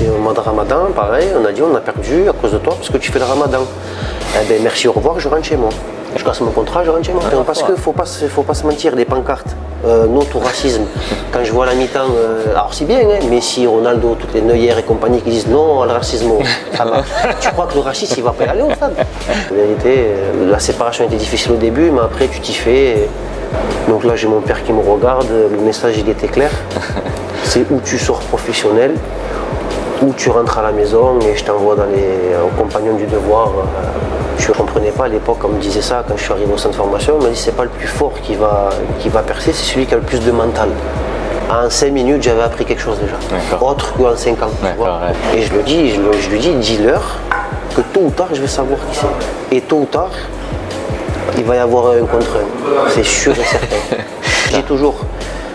passé au mois de Ramadan, pareil, on a dit on a perdu à cause de toi parce que tu fais le Ramadan. Eh ben merci, au revoir, je rentre chez moi. Je casse mon contrat, je rentre chez moi. Parce qu'il faut pas se mentir, des pancartes, non au racisme. Quand je vois la mi-temps, alors c'est bien, hein, Messi, Ronaldo, toutes les Neuer et compagnie qui disent non al racisme, ça va. Tu crois que le racisme il va pas y aller au stade? En vérité, la séparation était difficile au début, mais après tu t'y fais. Donc là j'ai mon père qui me regarde, le message il était clair. C'est où tu sors professionnel, où tu rentres à la maison et je t'envoie aux compagnons du devoir. Je ne comprenais pas à l'époque, on me disait ça quand je suis arrivé au centre de formation, on m'a dit c'est pas le plus fort qui va percer, c'est celui qui a le plus de mental. En 5 minutes, j'avais appris quelque chose déjà, autre qu'en 5 ans. Tu vois. Et je lui dis, dis-leur que tôt ou tard, je vais savoir qui c'est. Et tôt ou tard, il va y avoir un contre un, c'est sûr et certain. Je dis toujours,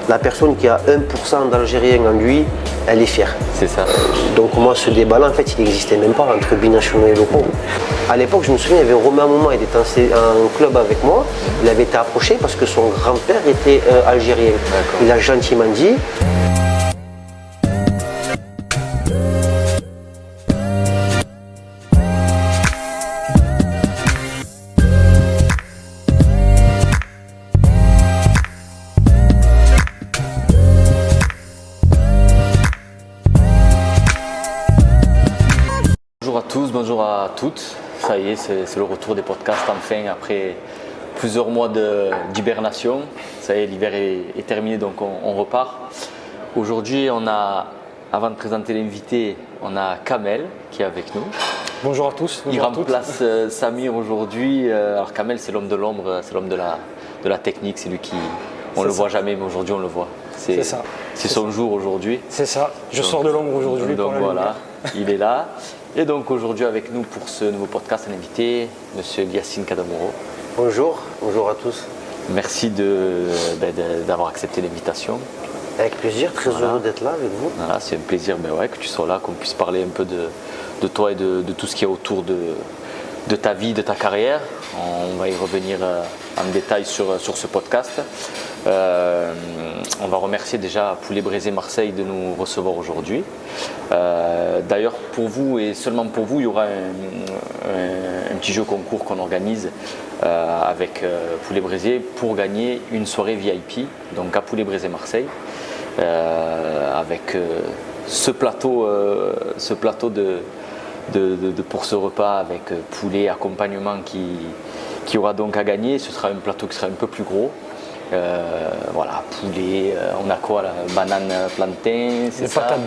la personne qui a 1% d'Algérien en lui, elle est fière. C'est ça. Donc moi, ce débat-là, en fait, il n'existait même pas entre binationaux et locaux. À l'époque, je me souviens, il y avait Romain Moment, il était en club avec moi. Il avait été approché parce que son grand-père était algérien. Il a gentiment dit. Bonjour à tous, bonjour à toutes. Ça y est, c'est le retour des podcasts enfin après plusieurs mois d'hibernation. Ça y est, l'hiver est terminé, donc on repart. Aujourd'hui, avant de présenter l'invité, on a Kamel qui est avec nous. Bonjour à tous. Il remplace Samir aujourd'hui. Alors Kamel, c'est l'homme de l'ombre, c'est l'homme de la technique, c'est lui qui... On ne le voit jamais, mais aujourd'hui on le voit. C'est ça. C'est son jour aujourd'hui. C'est ça. Je sors de l'ombre aujourd'hui. Donc voilà, il est là. Et donc aujourd'hui avec nous pour ce nouveau podcast, un invité, Monsieur Yacine Kadamoro. Bonjour, bonjour à tous. Merci d'avoir accepté l'invitation. Avec plaisir, très heureux d'être là avec vous. Voilà, c'est un plaisir que tu sois là, qu'on puisse parler un peu de toi et de tout ce qui est autour de ta vie, de ta carrière. On va y revenir en détail sur ce podcast. On va remercier déjà Poulet Braisé Marseille de nous recevoir aujourd'hui. D'ailleurs, pour vous et seulement pour vous, il y aura un petit jeu concours qu'on organise avec Poulet Braisé pour gagner une soirée VIP, donc à Poulet Braisé Marseille, avec ce plateau pour ce repas avec poulet, accompagnement qui aura donc à gagner. Ce sera un plateau qui sera un peu plus gros. Voilà, poulet, on a quoi là? Banane plantain, c'est ça? Patates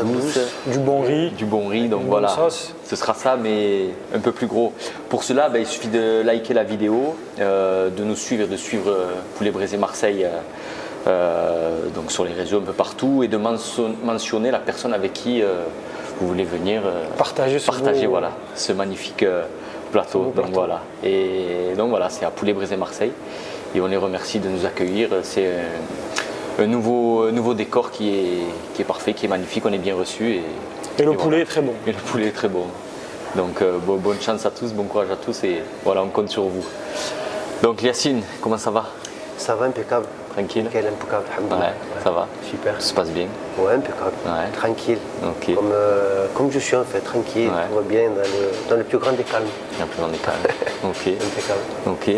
douces, du bon riz. Du bon riz, donc voilà. Sauce. Ce sera ça, mais un peu plus gros. Pour cela, il suffit de liker la vidéo, de nous suivre et de suivre Poulet Braisé Marseille donc sur les réseaux un peu partout et de mentionner la personne avec qui vous voulez venir partager voilà, ce magnifique plateau. Donc voilà. Et donc voilà, c'est à Poulet Braisé Marseille. Et on les remercie de nous accueillir. C'est un nouveau décor qui est parfait, qui est magnifique. On est bien reçus. Et le poulet est très bon. Et le poulet est très bon. Donc bonne chance à tous, bon courage à tous et voilà, on compte sur vous. Donc Yacine, comment ça va? Ça va, impeccable. Tranquille? Nickel, impeccable. Ouais, ça va. Super. Ça se passe bien? Ouais, impeccable. Ouais. Tranquille. Ok. Comme je suis en fait, tranquille, Ouais. tout va bien, dans le plus grand des calmes. Un peu dans les calmes. Ok. Impeccable. Ok.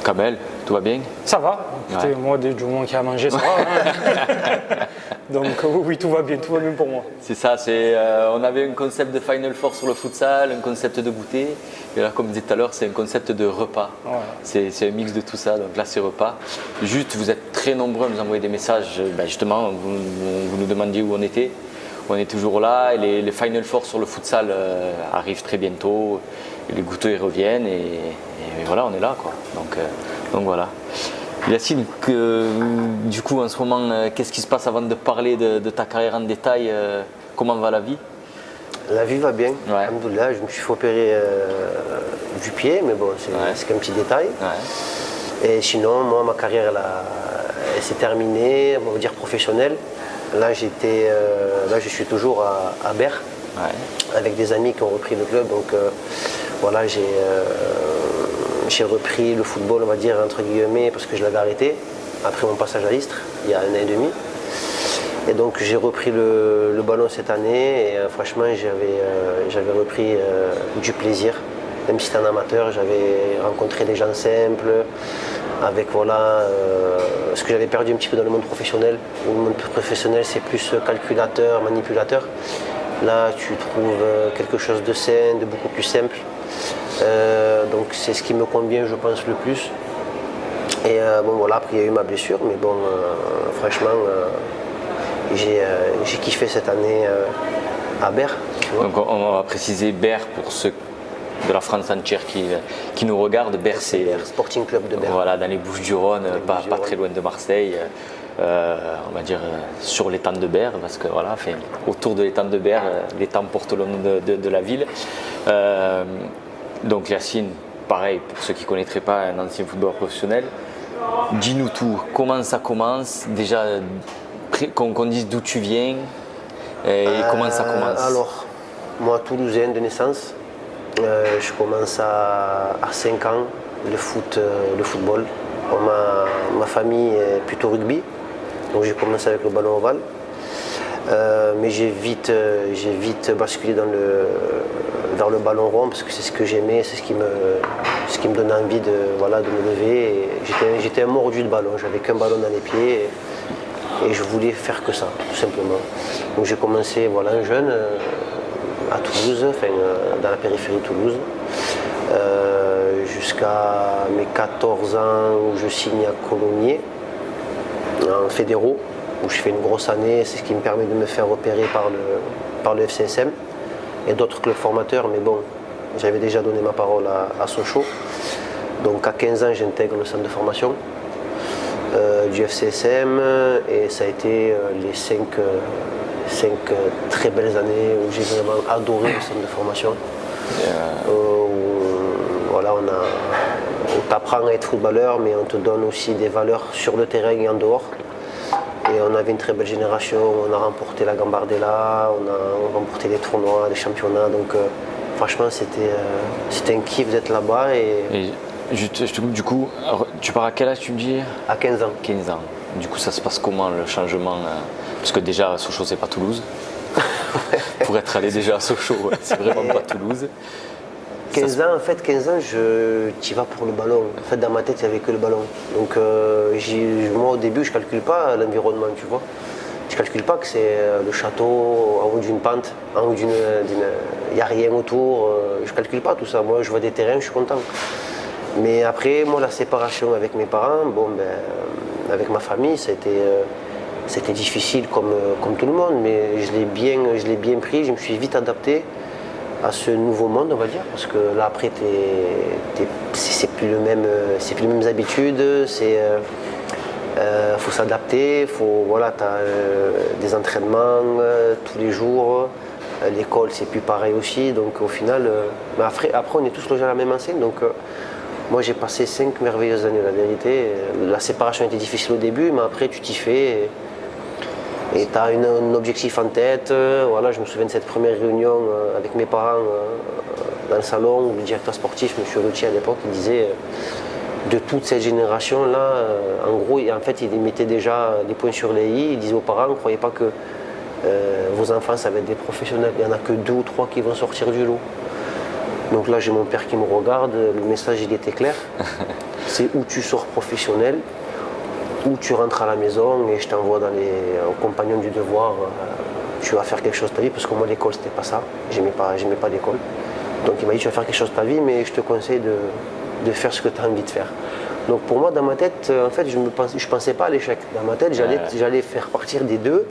Kamel, tout va bien? Ça va. Écoutez, Ouais. moi, du moment qu'il y a à manger, ça va. Hein. Donc oui, tout va bien pour moi. C'est ça, on avait un concept de Final Four sur le futsal, un concept de goûter. Et là, comme je disais tout à l'heure, c'est un concept de repas. Voilà. C'est un mix de tout ça, donc là c'est repas. Juste, vous êtes très nombreux à nous envoyer des messages. Justement, vous nous demandiez où on était. On est toujours là et les Final Four sur le futsal arrivent très bientôt. Et les goûteux ils reviennent et voilà, on est là quoi. Donc voilà. Yacine, du coup en ce moment, qu'est-ce qui se passe avant de parler de ta carrière en détail? Comment va la vie? La vie va bien. Ouais. Alhamdoulilah, je me suis fait opérer du pied, mais bon, c'est qu'un petit détail. Ouais. Et sinon, moi, ma carrière, elle s'est terminée, on va dire professionnelle. Là, je suis toujours à Berre, avec des amis qui ont repris le club. Donc voilà, j'ai repris le football, on va dire, entre guillemets, parce que je l'avais arrêté après mon passage à Istres, il y a 1 an et demi. Et donc j'ai repris le ballon cette année et franchement j'avais repris du plaisir. Même si c'était un amateur, j'avais rencontré des gens simples, avec ce que j'avais perdu un petit peu dans le monde professionnel. Le monde professionnel c'est plus calculateur, manipulateur. Là tu trouves quelque chose de sain, de beaucoup plus simple. Donc c'est ce qui me convient je pense le plus. Et après il y a eu ma blessure, mais franchement j'ai kiffé cette année à Berre. Donc on va préciser Berre pour ceux de la France entière qui nous regardent. Berre c'est Sporting Club de Berre. Voilà, dans les Bouches-du-Rhône, pas très loin de Marseille. On va dire sur l'étang de Berre, parce que voilà, autour de l'étang de Berre, l'étang porte le nom de la ville. Donc Yacine, pareil, pour ceux qui ne connaîtraient pas, un ancien footballeur professionnel. Dis-nous tout, comment ça commence, déjà qu'on dise d'où tu viens et comment ça commence. Alors, moi toulousain de naissance, je commence à 5 ans le football. Ma famille est plutôt rugby, donc j'ai commencé avec le ballon ovale. Mais j'ai vite basculé dans le ballon rond parce que c'est ce que j'aimais, c'est ce qui me donnait envie de me lever. Et j'étais un mordu de ballon, j'avais qu'un ballon dans les pieds et je voulais faire que ça, tout simplement. Donc j'ai commencé jeune à Toulouse, dans la périphérie de Toulouse, jusqu'à mes 14 ans où je signe à Colomiers, en fédéraux, où je fais une grosse année, c'est ce qui me permet de me faire repérer par le FCSM et d'autres clubs formateurs, mais bon, j'avais déjà donné ma parole à Sochaux. Donc à 15 ans, j'intègre le centre de formation du FCSM et ça a été les 5 très belles années où j'ai vraiment adoré le centre de formation. On t'apprend à être footballeur, mais on te donne aussi des valeurs sur le terrain et en dehors. Et on avait une très belle génération, on a remporté la Gambardella, on a remporté les tournois, les championnats. Donc franchement, c'était un kiff d'être là-bas. Et je te coupe, du coup, tu pars à quel âge tu me dis? À 15 ans. 15 ans. Du coup, ça se passe comment le changement Parce que déjà, Sochaux, c'est pas Toulouse. Pour être allé déjà à Sochaux, c'est vraiment pas Toulouse. 15 ans, tu y vas pour le ballon. En fait, dans ma tête, il n'y avait que le ballon. Donc, moi, au début, je ne calcule pas l'environnement, tu vois. Je ne calcule pas que c'est le château en haut d'une pente, en haut il n'y a rien autour. Je ne calcule pas tout ça. Moi, je vois des terrains, je suis content. Mais après, moi, la séparation avec mes parents, avec ma famille, c'était difficile comme tout le monde. Mais je l'ai bien pris, je me suis vite adapté à ce nouveau monde, on va dire, parce que là après c'est plus les mêmes habitudes, faut s'adapter, t'as des entraînements tous les jours, l'école c'est plus pareil aussi, donc au final, mais après on est tous logés à la même enseigne, donc moi j'ai passé 5 merveilleuses années, la vérité. La séparation était difficile au début, mais après tu t'y fais. Et tu as un objectif en tête. Je me souviens de cette première réunion avec mes parents dans le salon où le directeur sportif, M. Routier à l'époque, il disait de toute cette génération-là, en gros, en fait, il mettait déjà des points sur les i. Il disait aux parents, ne croyez pas que vos enfants, ça va être des professionnels. Il n'y en a que 2 ou 3 qui vont sortir du lot. Donc là, j'ai mon père qui me regarde. Le message, il était clair. C'est où tu sors professionnel, où tu rentres à la maison et je t'envoie au compagnon du devoir, tu vas faire quelque chose de ta vie, parce que moi l'école c'était pas ça, j'aimais pas l'école. Donc il m'a dit tu vas faire quelque chose de ta vie, mais je te conseille de faire ce que tu as envie de faire. Donc pour moi dans ma tête, en fait je pensais pas à l'échec. Dans ma tête j'allais faire partir des 2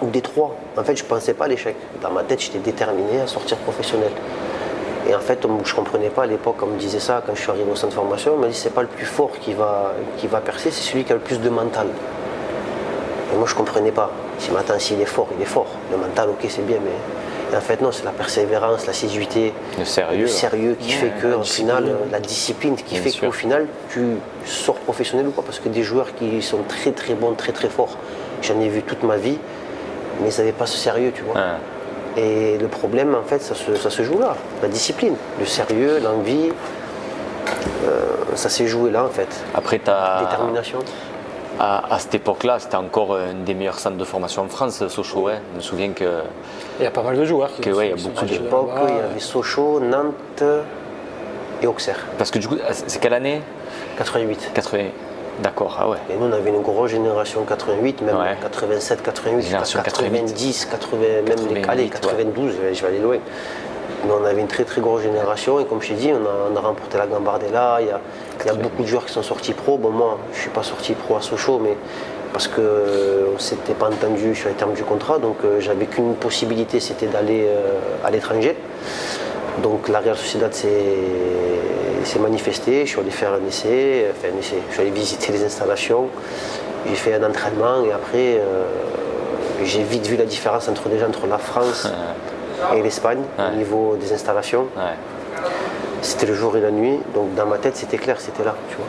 ou des 3. En fait je pensais pas à l'échec. Dans ma tête j'étais déterminé à sortir professionnel. Et en fait, je ne comprenais pas à l'époque, on me disait ça quand je suis arrivé au centre de formation, on m'a dit c'est pas le plus fort qui va percer, c'est celui qui a le plus de mental. Et moi je ne comprenais pas. Je me dis, attends, s'il est fort, il est fort. Le mental, ok, c'est bien, mais en fait non, c'est la persévérance, l'assiduité, le sérieux qui fait que, au final, la discipline qui fait qu'au final, tu sors professionnel ou pas. Parce que des joueurs qui sont très très bons, très très forts, j'en ai vu toute ma vie, mais ils n'avaient pas ce sérieux, tu vois. Et le problème, en fait, ça se joue là. La discipline, le sérieux, l'envie, ça s'est joué là, en fait. Après, détermination. à cette époque-là, c'était encore un des meilleurs centres de formation en France, Sochaux. Ouais. Je me souviens que Il y a pas mal de joueurs qui ouais, il y a sont beaucoup À de- partis l'époque, là-bas. il y avait Sochaux, Nantes et Auxerre, parce que du coup, c'est quelle année? 88. 80. D'accord, ah ouais. Et nous, on avait une grosse génération 88, même Ouais. 87, 88, jusqu'à Génération 88. 90, 80, même les 88, 92, je vais aller loin. Mais on avait une très très grosse génération et comme je t'ai dit, on a remporté la Gambardella. Il y a beaucoup de joueurs qui sont sortis pro. Bon, moi, je ne suis pas sorti pro à Sochaux, mais parce qu'on ne s'était pas entendu sur les termes du contrat. Donc j'avais qu'une possibilité, c'était d'aller à l'étranger. Donc la Real Sociedad s'est manifestée. Je suis allé faire un essai, je suis allé visiter les installations. J'ai fait un entraînement et après, j'ai vite vu la différence entre la France et l'Espagne au niveau des installations. Ouais. C'était le jour et la nuit, donc dans ma tête c'était clair, c'était là, tu vois.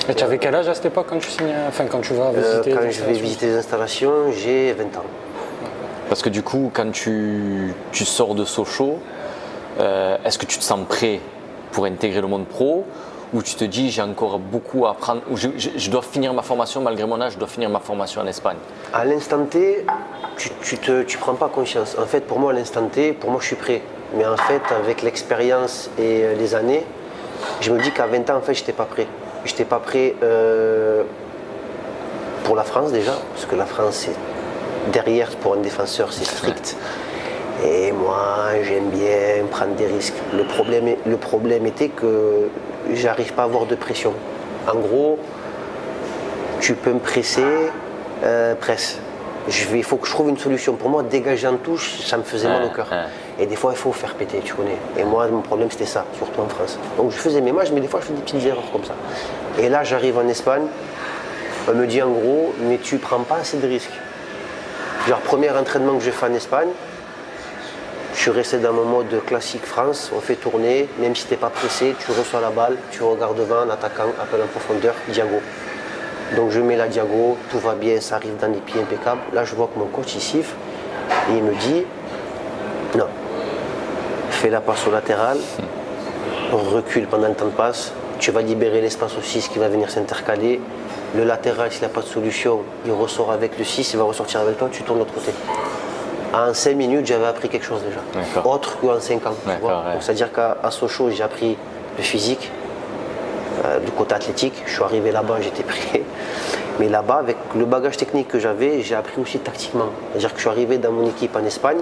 Et tu avais quel âge à cette époque quand tu signes, enfin quand tu vas visiter Quand les je vais installations? visiter les installations, j'ai 20 ans. Parce que du coup, quand tu sors de Sochaux, est-ce que tu te sens prêt pour intégrer le monde pro ou tu te dis j'ai encore beaucoup à apprendre, ou je dois finir ma formation malgré mon âge, je dois finir ma formation en Espagne? À l'instant T, tu prends pas conscience. En fait, pour moi, à l'instant T, pour moi, je suis prêt. Mais en fait, avec l'expérience et les années, je me dis qu'à 20 ans, en fait, je n'étais pas prêt. Je n'étais pas prêt pour la France déjà, parce que la France, derrière, pour un défenseur, c'est strict. Et moi, j'aime bien prendre des risques. Le problème était que j'arrive pas à avoir de pression. En gros, tu peux me presser, presse. Il faut que je trouve une solution. Pour moi, dégager en touche, ça me faisait mal au cœur. Et des fois, il faut faire péter, tu connais. Et moi, mon problème, c'était ça, surtout en France. Donc, je faisais mes matchs, mais des fois, je faisais des petites erreurs comme ça. Et là, j'arrive en Espagne, on me dit en gros, mais tu prends pas assez de risques. Genre, premier entraînement que j'ai fait en Espagne, je suis resté dans mon mode classique France, on fait tourner, même si tu n'es pas pressé, tu reçois la balle, tu regardes devant, l'attaquant, appel en profondeur, diago. Donc je mets la diago, tout va bien, ça arrive dans les pieds impeccables. Là je vois que mon coach il siffle et il me dit non, fais la passe au latéral, recule pendant le temps de passe, tu vas libérer l'espace au 6 qui va venir s'intercaler. Le latéral, s'il n'a pas de solution, il ressort avec le 6, il va ressortir avec toi, tu tournes de l'autre côté. En 5 minutes, j'avais appris quelque chose déjà, autre qu'en 5 ans. Tu vois. Ouais. Donc, c'est-à-dire qu'à Sochaux, j'ai appris le physique, du côté athlétique. Je suis arrivé là-bas, j'étais prêt. Mais là-bas, avec le bagage technique que j'avais, j'ai appris aussi tactiquement. C'est-à-dire que je suis arrivé dans mon équipe en Espagne.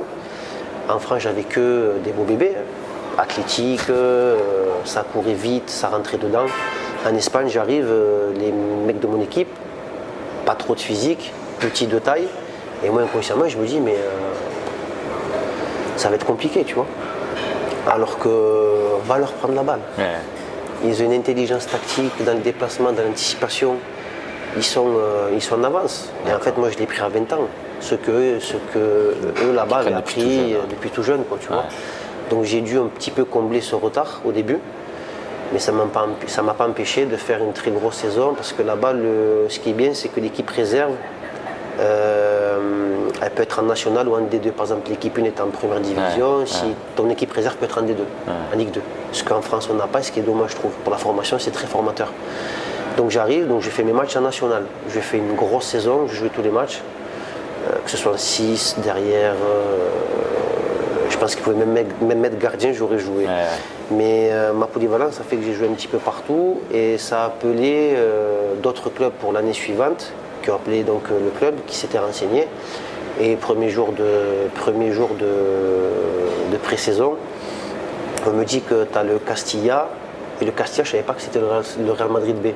En France, j'avais que des beaux bébés, athlétiques, ça courait vite, ça rentrait dedans. En Espagne, j'arrive, les mecs de mon équipe, pas trop de physique, petits de taille. Et moi, inconsciemment, je me dis, mais ça va être compliqué, tu vois. Alors qu'on va leur prendre la balle. Ouais. Ils ont une intelligence tactique dans le déplacement, dans l'anticipation. Ils sont en avance. Et en fait, moi, je l'ai pris à 20 ans. Ce que eux là-bas avaient appris depuis tout jeune, quoi, tu vois. Donc j'ai dû un petit peu combler ce retard au début. Mais ça ne m'a pas empêché de faire une très grosse saison. Parce que là-bas, ce qui est bien, c'est que l'équipe réserve, elle peut être en national ou en D2. Par exemple, l'équipe 1 est en première division. Si ton équipe réserve peut être en D2, en Ligue 2. Ce qu'en France, on n'a pas, ce qui est dommage, je trouve. Pour la formation, c'est très formateur. Donc j'arrive, donc je fais mes matchs en national. Je fais une grosse saison, je joue tous les matchs. Que ce soit 6, derrière. Je pense qu'il pouvait même mettre gardien, j'aurais joué. Mais ma polyvalence, ça fait que j'ai joué un petit peu partout. Et ça a appelé d'autres clubs pour l'année suivante, qui ont appelé donc le club, qui s'était renseigné. Et premier jour de pré-saison, on me dit que tu as le Castilla. Et le Castilla, je ne savais pas que c'était le Real Madrid B.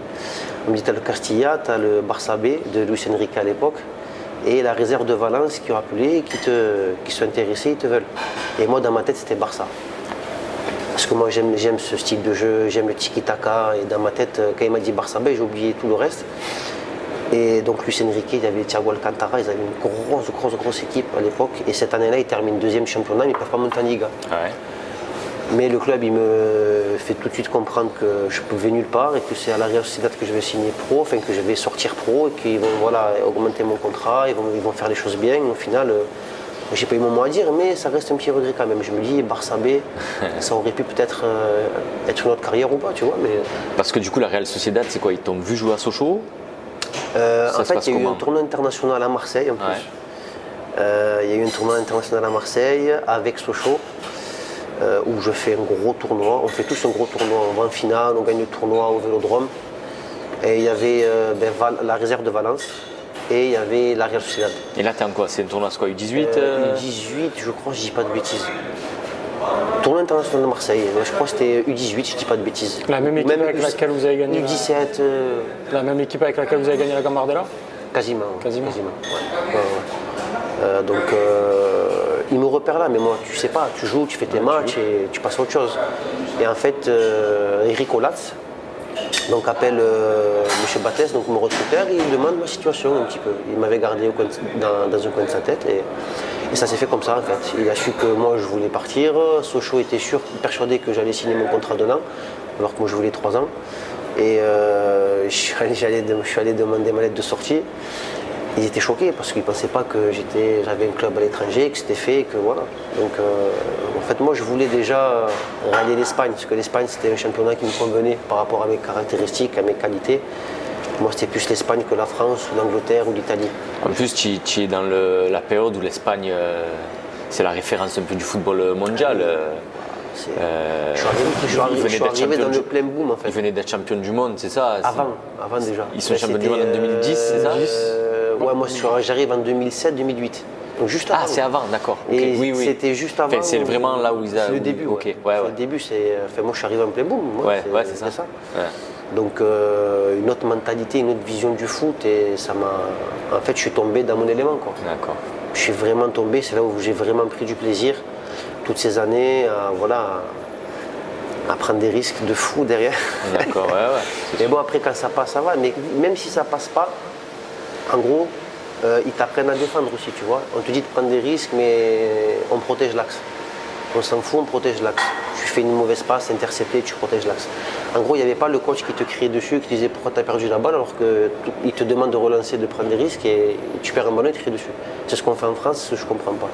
On me dit tu as le Castilla, tu as le Barça B de Luis Enrique à l'époque. Et la réserve de Valence qui ont appelé, qui sont intéressés, ils te veulent. Et moi, dans ma tête, c'était Barça. Parce que moi, j'aime ce style de jeu, j'aime le tiki-taka. Et dans ma tête, quand il m'a dit Barça B, j'ai oublié tout le reste. Et donc, Luis Enrique, il y avait Thiago Alcantara, ils avaient une grosse équipe à l'époque. Et cette année-là, ils terminent deuxième championnat, mais ils ne peuvent pas monter en Liga. Mais le club, il me fait tout de suite comprendre que je ne pouvais nulle part et que c'est à la Real Sociedad que je vais signer pro, enfin que je vais sortir pro et qu'ils vont augmenter mon contrat, ils vont faire les choses bien. Au final, j'ai pas eu mon mot à dire, mais ça reste un petit regret quand même. Je me dis, Barça B, ça aurait pu peut-être être une autre carrière ou pas, tu vois. Mais... Parce que du coup, la Real Sociedad, c'est quoi? Ils t'ont vu jouer à Sochaux? En fait, il y a eu comment un tournoi international à Marseille en plus. Ouais. Il y a eu un tournoi international à Marseille avec Sochaux, où je fais un gros tournoi. On fait tous un gros tournoi. On va en finale, on gagne le tournoi au Vélodrome. Et il y avait la réserve de Valence et il y avait la Real Sociedad. Et là, t'es en quoi? C'est un tournoi, c'est quoi, U18 U18, je crois, je dis pas de bêtises. Tournoi international de Marseille, je crois que c'était U18, je dis pas de bêtises. La même équipe avec laquelle vous avez gagné U17. La même équipe avec laquelle vous avez gagné la Gambardella? Quasiment. Quasiment. Ouais. Donc, il me repère là, mais moi, tu sais pas, tu joues, tu fais tes matchs et tu passes à autre chose. Et en fait, Eric Olatz donc appelle M. Battès, donc mon recruteur, et il demande ma situation un petit peu. Il m'avait gardé dans un coin de sa tête et ça s'est fait comme ça en fait. Il a su que moi je voulais partir, Sochaux était persuadé que j'allais signer mon contrat d'un an, alors que moi je voulais 3 ans. Et je suis allé demander ma lettre de sortie. Ils étaient choqués parce qu'ils ne pensaient pas que j'avais un club à l'étranger, que c'était fait, que voilà. Donc en fait moi je voulais déjà rallier l'Espagne, parce que l'Espagne c'était un championnat qui me convenait par rapport à mes caractéristiques, à mes qualités. Moi c'était plus l'Espagne que la France, ou l'Angleterre ou l'Italie. En plus, tu es dans la période où l'Espagne, c'est la référence un peu du football mondial. Je suis arrivé dans le plein boom en fait. Ils venaient d'être champions du monde, c'est ça? Avant déjà. Ils sont champions du monde en 2010, c'est ça? Ouais, moi j'arrive en 2007-2008. Donc juste avant. Ah, c'est avant, d'accord. Okay. Et oui. C'était juste avant. Enfin, c'est vraiment là où ils C'est le début. Okay. Ouais. Le début, moi je suis arrivé en plein boom. Ouais, c'est ça. Ouais. Donc une autre mentalité, une autre vision du foot et ça m'a. En fait, je suis tombé dans mon élément quoi. D'accord. Je suis vraiment tombé, c'est là où j'ai vraiment pris du plaisir toutes ces années à prendre des risques de fou derrière. D'accord, ouais. Mais bon, après quand ça passe, ça va. Mais même si ça passe pas, en gros, ils t'apprennent à défendre aussi, tu vois. On te dit de prendre des risques, mais on protège l'axe. On s'en fout, on protège l'axe. Tu fais une mauvaise passe, intercepté, tu protèges l'axe. En gros, il n'y avait pas le coach qui te criait dessus, qui disait pourquoi tu as perdu la balle, alors qu'il te demande de relancer, de prendre des risques, et tu perds un ballon et tu cries dessus. C'est ce qu'on fait en France, ce que je ne comprends pas.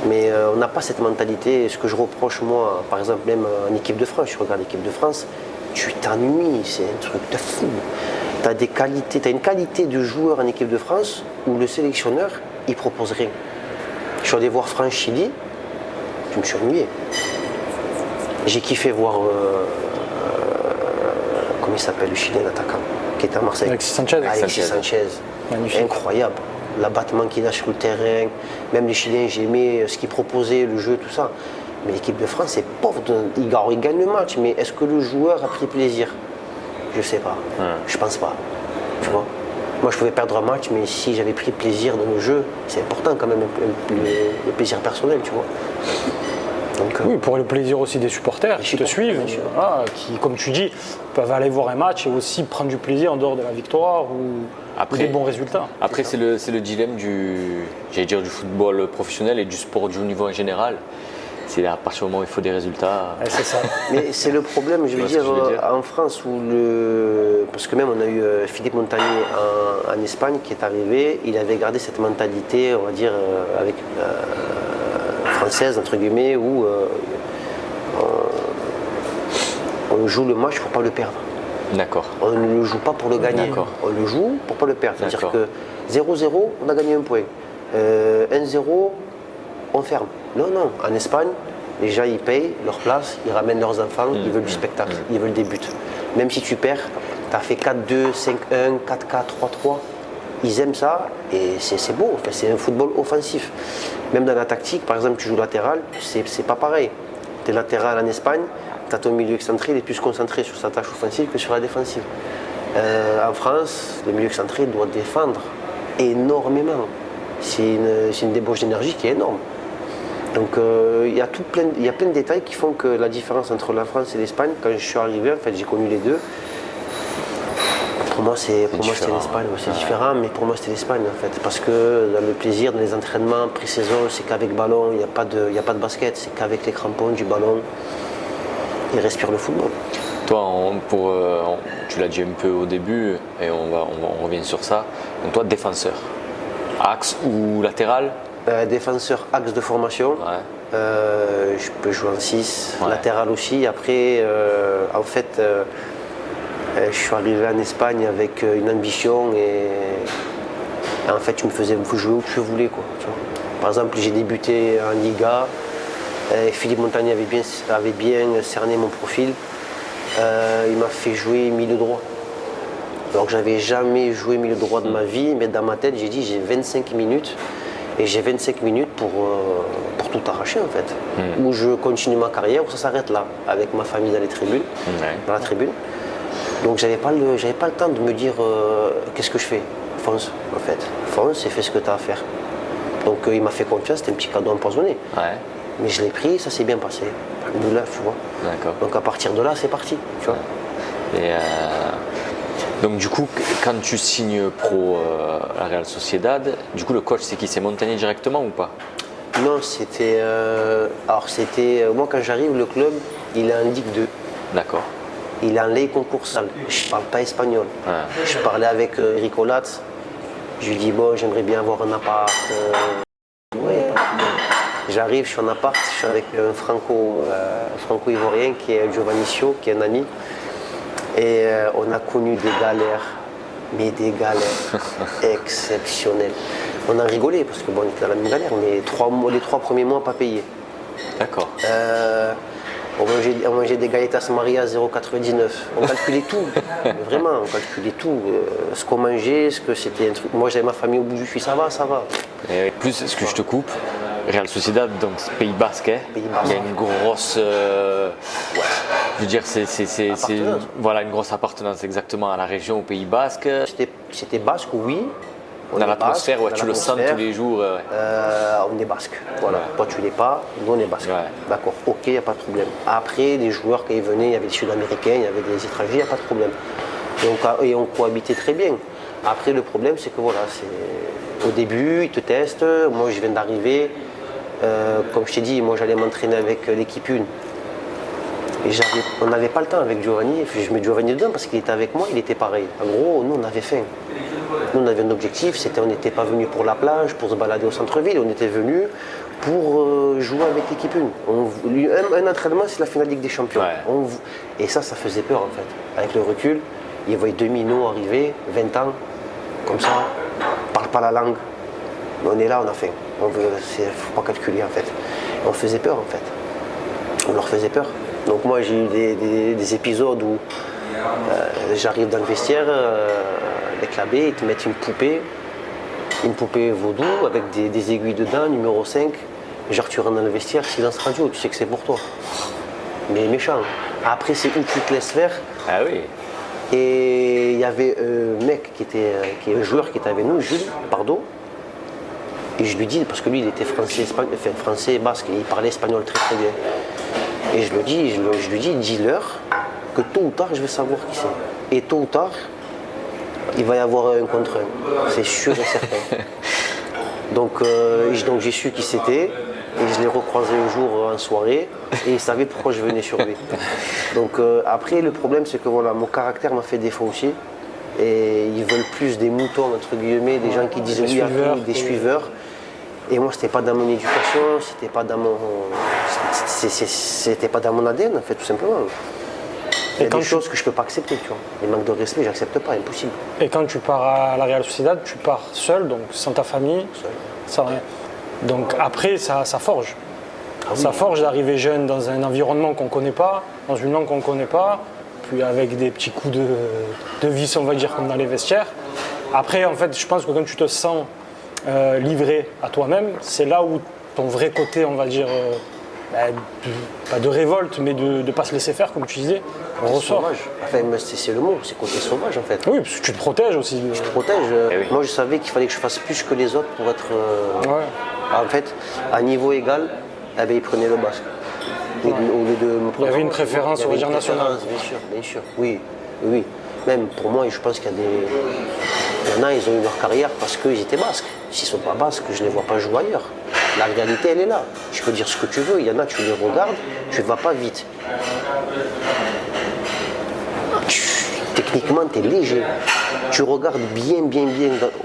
Mais on n'a pas cette mentalité. Et ce que je reproche, moi, par exemple, même en équipe de France, je regarde l'équipe de France, tu t'ennuies, c'est un truc de fou. Tu as des qualités, tu as une qualité de joueur en équipe de France où le sélectionneur, il propose rien. Je suis allé voir France-Chili, je me suis ennuyé. J'ai kiffé voir, comment il s'appelle, le Chilien attaquant, qui était à Marseille. Alexis Sanchez. Alexis Sanchez. Magnifique. Incroyable. L'abattement qu'il a sur le terrain, même les Chiliens, j'ai aimé ce qu'ils proposaient, le jeu, tout ça. Mais l'équipe de France, c'est pauvre. Il gagne le match, mais est-ce que le joueur a pris plaisir? Je sais pas. Je pense pas. Tu vois? Moi, je pouvais perdre un match, mais si j'avais pris plaisir dans le jeu, c'est important quand même, le plaisir personnel, tu vois. Donc, oui, pour le plaisir aussi des supporters qui te suivent, voilà, qui, comme tu dis, peuvent aller voir un match et aussi prendre du plaisir en dehors de la victoire ou des bons résultats. Après, c'est le dilemme du football professionnel et du sport du haut niveau en général. C'est à partir du moment où il faut des résultats. Ouais, c'est ça. Mais c'est le problème, je veux dire, en France, parce que même on a eu Philippe Montagnier en Espagne qui est arrivé, il avait gardé cette mentalité, on va dire, française, entre guillemets, où on joue le match pour ne pas le perdre. D'accord. On ne le joue pas pour le gagner. D'accord. On le joue pour ne pas le perdre. C'est-à-dire que 0-0, on a gagné un point. 1-0, on ferme. Non, en Espagne, les gens ils payent leur place, ils ramènent leurs enfants, ils veulent du spectacle, ils veulent des buts. Même si tu perds, tu as fait 4-2, 5-1, 4-4, 3-3, ils aiment ça et c'est beau, enfin, c'est un football offensif. Même dans la tactique, par exemple, tu joues latéral, c'est pas pareil. Tu es latéral en Espagne, tu as ton milieu excentré, il est plus concentré sur sa tâche offensive que sur la défensive. En France, le milieu excentré doit défendre énormément. C'est une débauche d'énergie qui est énorme. Donc il y a plein de détails qui font que la différence entre la France et l'Espagne, quand je suis arrivé, en fait j'ai connu les deux. Pour moi c'était l'Espagne, c'est différent, mais pour moi c'était l'Espagne en fait. Parce que dans le plaisir, dans les entraînements, pré-saison, c'est qu'avec ballon, il n'y a pas de basket, c'est qu'avec les crampons, du ballon, ils respirent le football. Toi, tu l'as dit un peu au début, et on revient sur ça. Donc toi, défenseur, axe ou latéral? Défenseur, axe de formation. Ouais. Je peux jouer en 6, latéral aussi. Après, en fait, Je suis arrivé en Espagne avec une ambition et en fait, tu me faisais jouer où tu voulais, quoi, tu vois. Par exemple, j'ai débuté en Liga. Philippe Montagnier avait bien cerné mon profil. Il m'a fait jouer milieu droit. Donc j'avais jamais joué milieu droit de ma vie, mais dans ma tête, j'ai dit j'ai 25 minutes. Et j'ai 25 minutes pour tout arracher en fait. Ou je continue ma carrière, ou ça s'arrête là, avec ma famille dans les tribunes, dans la tribune. Donc j'avais pas le temps de me dire qu'est-ce que je fais. Fonce en fait. Fonce et fais ce que tu as à faire. Donc il m'a fait confiance, c'était un petit cadeau empoisonné. Ouais. Mais je l'ai pris, ça s'est bien passé. De là, tu vois. D'accord. Donc à partir de là, c'est parti, tu vois. Et donc du coup, quand tu signes pro à la Real Sociedad, du coup le coach c'est qui? C'est Montagnier directement ou pas? Non, c'était... moi quand j'arrive, le club, il est en Ligue 2. D'accord. Il est en ley concursal. Je parle pas espagnol. Ouais. Je parlais avec Rico Latz. Je lui dis, bon, j'aimerais bien avoir un appart. Ouais. J'arrive, je suis en appart, je suis avec un franco-ivoirien qui est Giovanni Sio, qui est un ami. Et on a connu des galères, mais des galères exceptionnelles. On a rigolé parce que bon, on était dans la même galère, mais les 3 premiers mois pas payés. D'accord. On mangeait des galletas Maria à 0,99. On calculait tout, vraiment, on calculait tout. Ce qu'on mangeait, ce que c'était un truc. Moi j'avais ma famille au bout du fil, ça va. Et plus, est-ce que je te coupe? Real Sociedad, donc Pays Basque, Pays Basque. il y a une grosse, je veux dire, c'est voilà, une grosse appartenance exactement à la région, au Pays Basque. C'était basque, oui. On Dans est l'atmosphère, basque, ouais, tu le sens tous les jours. On est basque, voilà. Toi tu l'es pas, nous on est basque. Ouais. D'accord, ok, il n'y a pas de problème. Après, les joueurs quand ils venaient, il y avait des Sud-Américains, il y avait des étrangers, il n'y a pas de problème. Et on cohabitait très bien. Après, le problème, c'est que voilà, au début, ils te testent. Moi, je viens d'arriver. Comme je t'ai dit, moi j'allais m'entraîner avec l'équipe 1. Et on n'avait pas le temps avec Giovanni. Je mets Giovanni dedans parce qu'il était avec moi, il était pareil. En gros, nous on avait faim. Nous on avait un objectif, on n'était pas venu pour la plage, pour se balader au centre-ville, on était venu pour jouer avec l'équipe 1. Un entraînement, c'est la finale de Ligue des Champions. Ouais. Et ça faisait peur en fait. Avec le recul, il voyait 2 minots arriver, 20 ans, comme ça, on parle pas la langue. Mais on est là, on a faim. Il ne faut pas calculer en fait. On faisait peur en fait. On leur faisait peur. Donc moi j'ai eu des épisodes où j'arrive dans le vestiaire avec la baie, ils te mettent une poupée vaudou avec des aiguilles dedans, numéro 5. Genre tu rentres dans le vestiaire, silence radio, tu sais que c'est pour toi. Mais méchant. Après c'est où tu te laisses faire. Ah oui. Et il y avait un mec qui est un joueur qui était avec nous, Jules Pardo. Et je lui dis, parce que lui il était français et basque, il parlait espagnol très très bien. Et je lui dis, dis-leur que tôt ou tard je vais savoir qui c'est. Et tôt ou tard, il va y avoir un contre un. C'est sûr et certain. Donc j'ai su qui c'était. Et je l'ai recroisé un jour en soirée. Et il savait pourquoi je venais sur lui. Donc après, le problème c'est que voilà, mon caractère m'a fait défaut aussi. Et ils veulent plus des moutons, entre guillemets, des gens qui disent oui à tout, des suiveurs. Et moi, c'était pas dans mon éducation, c'était pas dans mon ADN, en fait, tout simplement. Il y a des choses que je peux pas accepter, tu vois. Les manques de respect, j'accepte pas, impossible. Et quand tu pars à la Real Sociedad, tu pars seul, donc sans ta famille, sans rien. Donc après, ça forge. Ah oui. Ça forge d'arriver jeune dans un environnement qu'on connaît pas, dans une langue qu'on connaît pas, puis avec des petits coups de vis, on va dire, comme dans les vestiaires. Après, en fait, je pense que quand tu te sens livré à toi-même, c'est là où ton vrai côté, on va dire, pas de révolte, mais de ne pas se laisser faire, comme tu disais, ressort. Sauvage. Enfin, c'est le mot, c'est côté sauvage en fait. Oui, parce que tu te protèges aussi. Je te protège. Oui. Moi, je savais qu'il fallait que je fasse plus que les autres pour être. Ouais. En fait, à niveau égal, ils prenaient le basque. Ouais. Au lieu de me Il y avait une préférence, on va dire, nationale. Bien sûr, oui. Même pour moi, je pense qu'il y a des. Il y en a, ils ont eu leur carrière parce qu'ils étaient basques. S'ils ne sont pas basques, je ne les vois pas jouer ailleurs. La réalité, elle est là. Je peux dire ce que tu veux. Il y en a, tu les regardes, tu ne vas pas vite. Techniquement, tu es léger. Tu regardes bien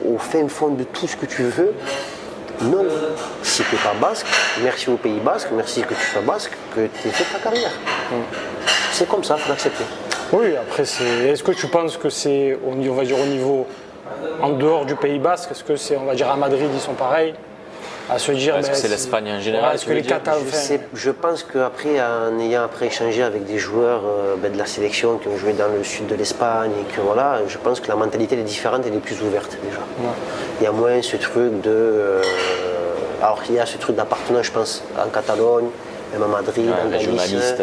au fin fond de tout ce que tu veux. Non, si tu n'es pas basque, merci au Pays Basque, merci que tu sois basque, que tu aies fait ta carrière. C'est comme ça, il faut l'accepter. Oui, après, est-ce que tu penses que c'est, on va dire, au niveau en dehors du Pays Basque, est-ce que c'est, on va dire, à Madrid, ils sont pareils à se dire. Est-ce que c'est l'Espagne en général? Est-ce que les Catalans. Je pense qu'après, en ayant après échangé avec des joueurs de la sélection qui ont joué dans le sud de l'Espagne, et que voilà, je pense que la mentalité elle est différente, elle est plus ouverte déjà. Ouais. Il y a moins ce truc de. Alors il y a ce truc d'appartenance, je pense, en Catalogne, même à Madrid, en Galice, régionaliste,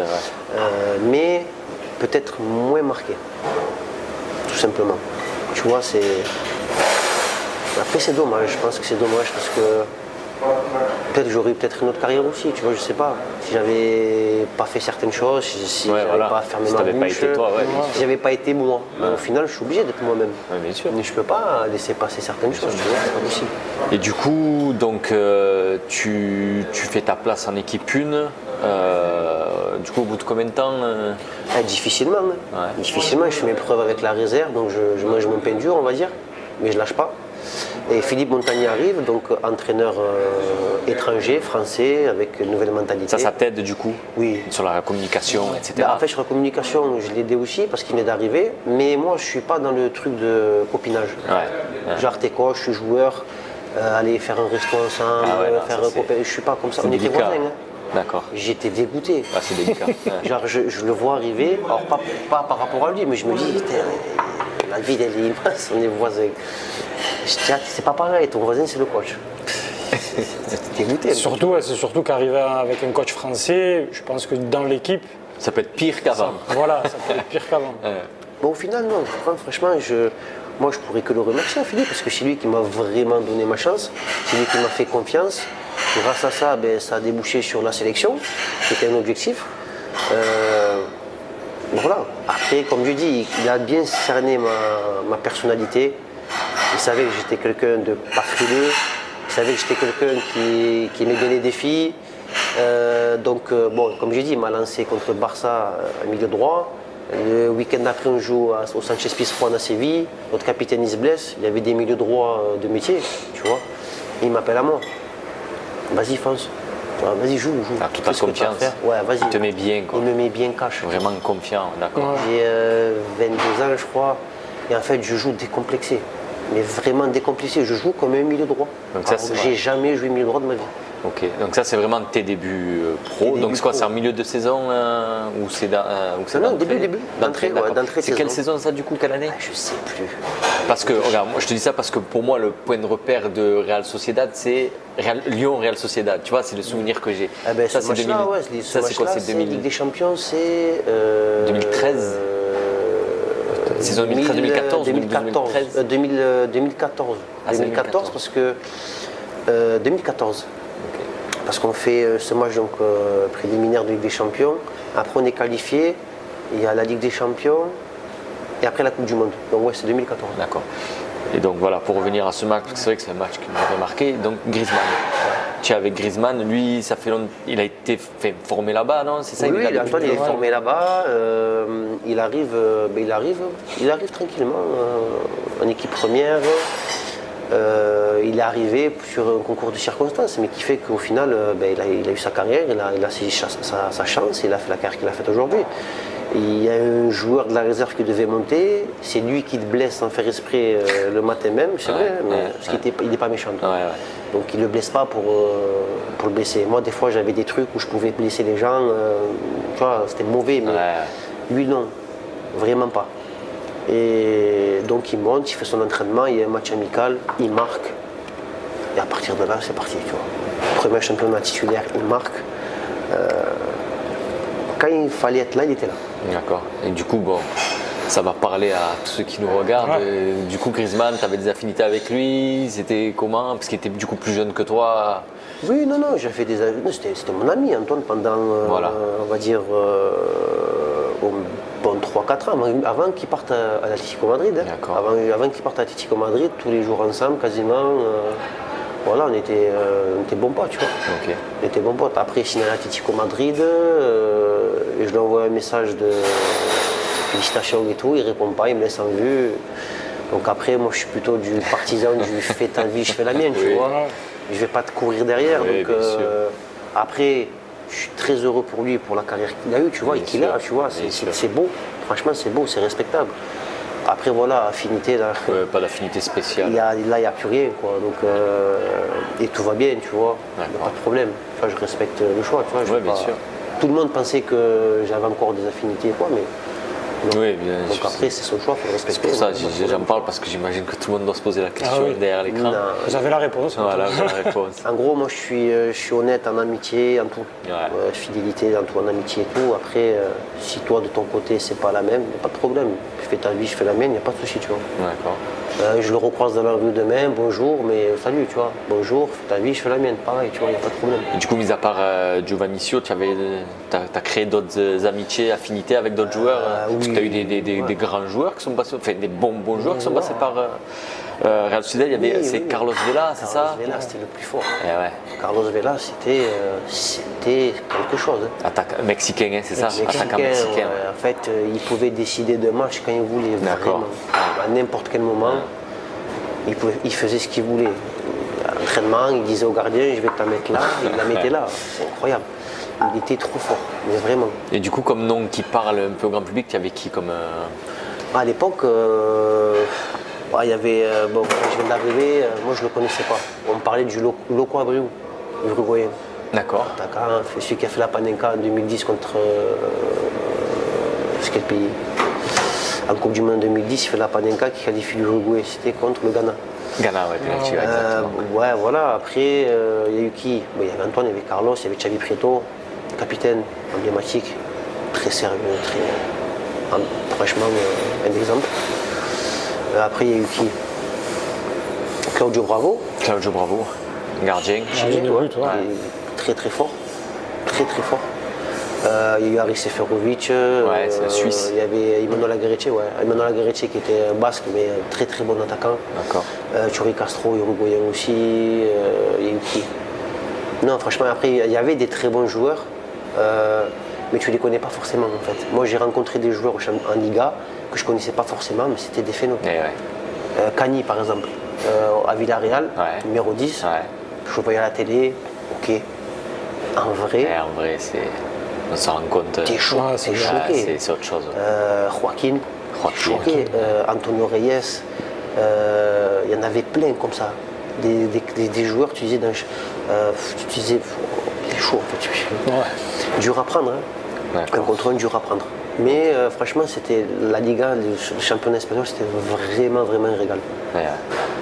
mais peut-être moins marqué, tout simplement. Tu vois, c'est. Après, c'est dommage, je pense que c'est dommage parce que. Peut-être j'aurais peut-être une autre carrière aussi, tu vois, je sais pas. Si j'avais pas fait certaines choses, si j'avais pas fermé ma bouche, si j'avais pas été moi. Mais au final, je suis obligé d'être moi-même. Ouais, bien sûr. Mais je peux pas laisser passer certaines choses, tu vois, c'est pas possible. Et du coup, donc, tu fais ta place en équipe 1. Du coup, au bout de combien de temps Difficilement. Hein. Ouais. Difficilement, je fais mes preuves avec la réserve, donc je mange mon pain dur, on va dire, mais je lâche pas. Et Philippe Montagnier arrive, donc entraîneur étranger, français, avec une nouvelle mentalité. Ça t'aide du coup? Oui. Sur la communication, etc. En fait, sur la communication, je l'ai aidé aussi parce qu'il venait d'arriver, mais moi, je suis pas dans le truc de copinage. Ouais. Genre, t'es coach, je suis joueur, aller faire un resto ensemble, faire un copain. Je suis pas comme ça. On était voisins. Hein. D'accord. J'étais dégoûté. Ah, c'est délicat. Genre, je le vois arriver, alors pas par rapport à lui, mais je me dis, putain, la vie, elle est immense, on est voisins. Je dis, c'est pas pareil, ton voisin, c'est le coach. J'étais dégoûté. C'est surtout qu'arriver avec un coach français, je pense que dans l'équipe. Ça peut être pire qu'avant. Voilà, ça peut être pire qu'avant. Bon, au final, non. Franchement, moi, je pourrais que le remercier à Philippe, parce que c'est lui qui m'a vraiment donné ma chance. C'est lui qui m'a fait confiance. Grâce à ça, ça a débouché sur la sélection, qui était un objectif. Voilà. Après, comme je dis, il a bien cerné ma personnalité. Il savait que j'étais quelqu'un de pas frileux. Il savait que j'étais quelqu'un qui aimait bien les défis. Donc, comme j'ai dit, il m'a lancé contre Barça à milieu droit. Le week-end après, on joue au Sanchez Pizjuán à Séville. Notre capitaine il se blesse. Il y avait des milieux droits de métier, tu vois. Il m'appelle à moi. Vas-y, fonce. Vas-y, joue. Ah, toute la confiance. Ouais, vas-y. Il te met bien, quoi. Il me met bien cash. Vraiment confiant, d'accord. J'ai 22 ans, je crois. Et en fait, je joue décomplexé. Mais vraiment décomplexé. Je joue comme un milieu droit. Donc ça, j'ai jamais joué milieu droit de ma vie. Ok, donc ça c'est vraiment tes débuts pro. Donc c'est quoi, c'est en milieu de saison ou c'est Non, début. D'entrée, c'est quelle saison ça du coup, quelle année? Je sais plus. Parce que, regarde, moi je te dis ça parce que pour moi le point de repère de Real Sociedad c'est Lyon-Real Sociedad. Tu vois, c'est le souvenir que j'ai. Ça c'est 2000. Ça c'est quoi, c'est 2000. Ligue des Champions, c'est 2013. Saison 2013-2014 2014. 2014. Ah, 2014 parce que 2014. Parce qu'on fait ce match donc, préliminaire de Ligue des Champions. Après, on est qualifié. Il y a la Ligue des Champions. Et après, la Coupe du Monde. Donc, ouais, c'est 2014. D'accord. Et donc, voilà, pour revenir à ce match, parce que c'est vrai que c'est un match qui m'avait marqué. Donc, Griezmann. Tu es avec Griezmann. Lui, ça fait longtemps. Il a été formé là-bas, non? C'est ça? Oui, Antoine, il est formé là-bas. Il arrive tranquillement en équipe première. Il est arrivé sur un concours de circonstances, mais qui fait qu'au final, il a eu sa carrière, il a saisi sa chance, il a fait la carrière qu'il a faite aujourd'hui. Il y a un joueur de la réserve qui devait monter, c'est lui qui te blesse sans faire esprit le matin même, c'est vrai, mais parce qu'il n'est pas méchant. Donc il ne le blesse pas pour le blesser. Moi, des fois, j'avais des trucs où je pouvais blesser les gens, tu vois, c'était mauvais, mais lui, non, vraiment pas. Et donc il monte, il fait son entraînement, il y a un match amical, il marque. Et à partir de là, c'est parti. Tu vois. Premier championnat titulaire, il marque. Quand il fallait être là, il était là. D'accord. Et du coup, bon, ça va parler à tous ceux qui nous regardent. Ouais. Du coup, Griezmann, tu avais des affinités avec lui. C'était comment? Parce qu'il était du coup plus jeune que toi. Oui, non, j'ai fait des amis. C'était mon ami, Antoine, pendant, on va dire, bon 3-4 ans, avant qu'il parte à l'Atlético Madrid. Hein. Avant qu'il parte à l'Atlético Madrid, tous les jours ensemble, quasiment. Voilà, on était bons potes, tu vois. Okay. On était bons potes. Après, il signe à l'Atlético Madrid, et je lui envoie un message de félicitations et tout, il répond pas, il me laisse en vue. Donc après, moi, je suis plutôt du partisan du fais ta vie, je fais la mienne, tu vois. Je vais pas te courir derrière. Oui, donc après, je suis très heureux pour lui, pour la carrière qu'il a eue, tu vois, et qu'il a, tu vois, c'est beau. Franchement, c'est beau, c'est respectable. Après, voilà, affinité, là. Ouais, pas d'affinité spéciale. Là, il n'y a plus rien, quoi. Donc, et tout va bien, tu vois. Il n'y a pas de problème. Tu vois, je respecte le choix, tu vois. Je Ouais, vais bien pas- sûr. Tout le monde pensait que j'avais encore des affinités, quoi, mais. Oui, bien Donc sûr. après, c'est son choix, il faut le C'est respecter. pour ça, donc, pas de j'en problème. parle parce que j'imagine que tout le monde doit se poser la question oui. derrière l'écran. Non. Vous avez la réponse. Voilà, la réponse. En gros, moi, je suis honnête en amitié, en tout. Ouais. Fidélité, en tout, en amitié et tout. Après, si toi, de ton côté, c'est pas la même, il n'y a pas de problème. Tu fais ta vie, je fais la mienne, il n'y a pas de souci, tu vois. D'accord. Je le recroise dans la rue demain, bonjour, mais salut, tu vois. Bonjour, fais ta vie, je fais la mienne, pareil, tu vois, il n'y a pas de problème. Et du coup, mis à part Giovannicio, tu as créé d'autres amitiés, affinités avec d'autres joueurs Parce que oui. tu as eu des grands joueurs qui sont passés, enfin des bons joueurs qui sont passés par Real Sociedad. Il y avait c'est Carlos Vela, c'est ça Carlos Vela, c'était le plus fort. Eh ouais. Carlos Vela, c'était quelque chose. Hein. Mexicain, hein, c'est ça Attaquant Mexicain, mexicain. ouais. En fait, il pouvait décider de match quand il voulait, D'accord. vraiment. À n'importe quel moment, il faisait ce qu'il voulait. À l'entraînement, il disait au gardien, je vais te la mettre là, il la mettait là. C'est incroyable. Il était trop fort, mais vraiment. Et du coup, comme nom qui parle un peu au grand public, tu avais qui comme. À l'époque, il y avait, bon, quand je viens d'arriver, moi je ne le connaissais pas. On me parlait du Loco Abreu, uruguayen. D'accord. Attaquant, celui qui a fait la Panenka en 2010 contre. C'est quel pays? En Coupe du Monde en 2010, il fait la Panenka qui qualifie l'Uruguay. C'était contre le Ghana. Ghana, ouais, penalty, ouais, exactement. Ouais, voilà. Après, il y a eu qui? Bon, il y avait Antoine, il y avait Carlos, il y avait Xavi Prieto, capitaine emblématique, très sérieux, franchement, un exemple. Après, il y a eu qui? Claudio Bravo. Claudio Bravo, gardien. Gardien de but, ouais. Très très fort. Très très fort. Il y a eu Aris Seferovic. c'est un Suisse. Il y avait Emmanuel Aguirre, ouais. Emmanuel Aguirre qui était basque, mais très très bon attaquant. D'accord. Churi Castro, uruguayen aussi. Il y a eu qui? Non, franchement, après, il y avait des très bons joueurs, mais tu ne les connais pas forcément en fait. Moi, j'ai rencontré des joueurs en Liga que je ne connaissais pas forcément, mais c'était des phénomènes. Eh ouais. Cani, par exemple, à Villarreal, Ouais. numéro 10. Ouais. Je voyais à la télé, ok. En vrai, Et en vrai, on s'en rend compte. t'es Ouais, choqué. c'est T'es bien. choqué. C'est autre chose. Joaquin, choqué. Antonio Reyes, il y en avait plein comme ça. Des joueurs, tu disais, tu disais, il est chaud en fait. Ouais. Dur à prendre, hein. D'accord. Un contre un dur à prendre. Mais franchement, c'était la Liga, le championnat espagnol, c'était vraiment, vraiment un régal. Ouais.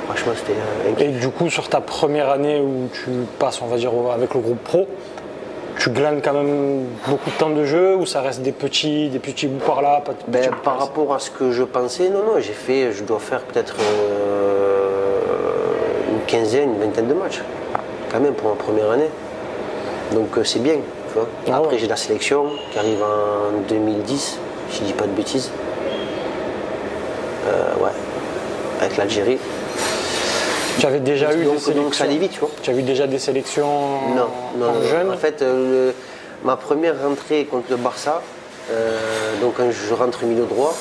Franchement, c'était Et incroyable. du coup, sur ta première année où tu passes, on va dire, avec le groupe pro, tu glanes quand même beaucoup de temps de jeu ou ça reste des petits bouts par là, pas de petits Ben, bouts par par-là rapport à ce que je pensais, non, je dois faire peut-être une quinzaine, une vingtaine de matchs, quand même pour ma première année. Donc c'est bien. Tu vois. Ah Après, ouais. j'ai la sélection qui arrive en 2010, si je dis pas de bêtises. Ouais, avec l'Algérie. Tu avais déjà eu des Donc sélections. ça allait vite, tu vois. Tu as eu déjà des sélections Non, en jeune. En fait, ma première rentrée contre le Barça, donc quand je rentre milieu droit,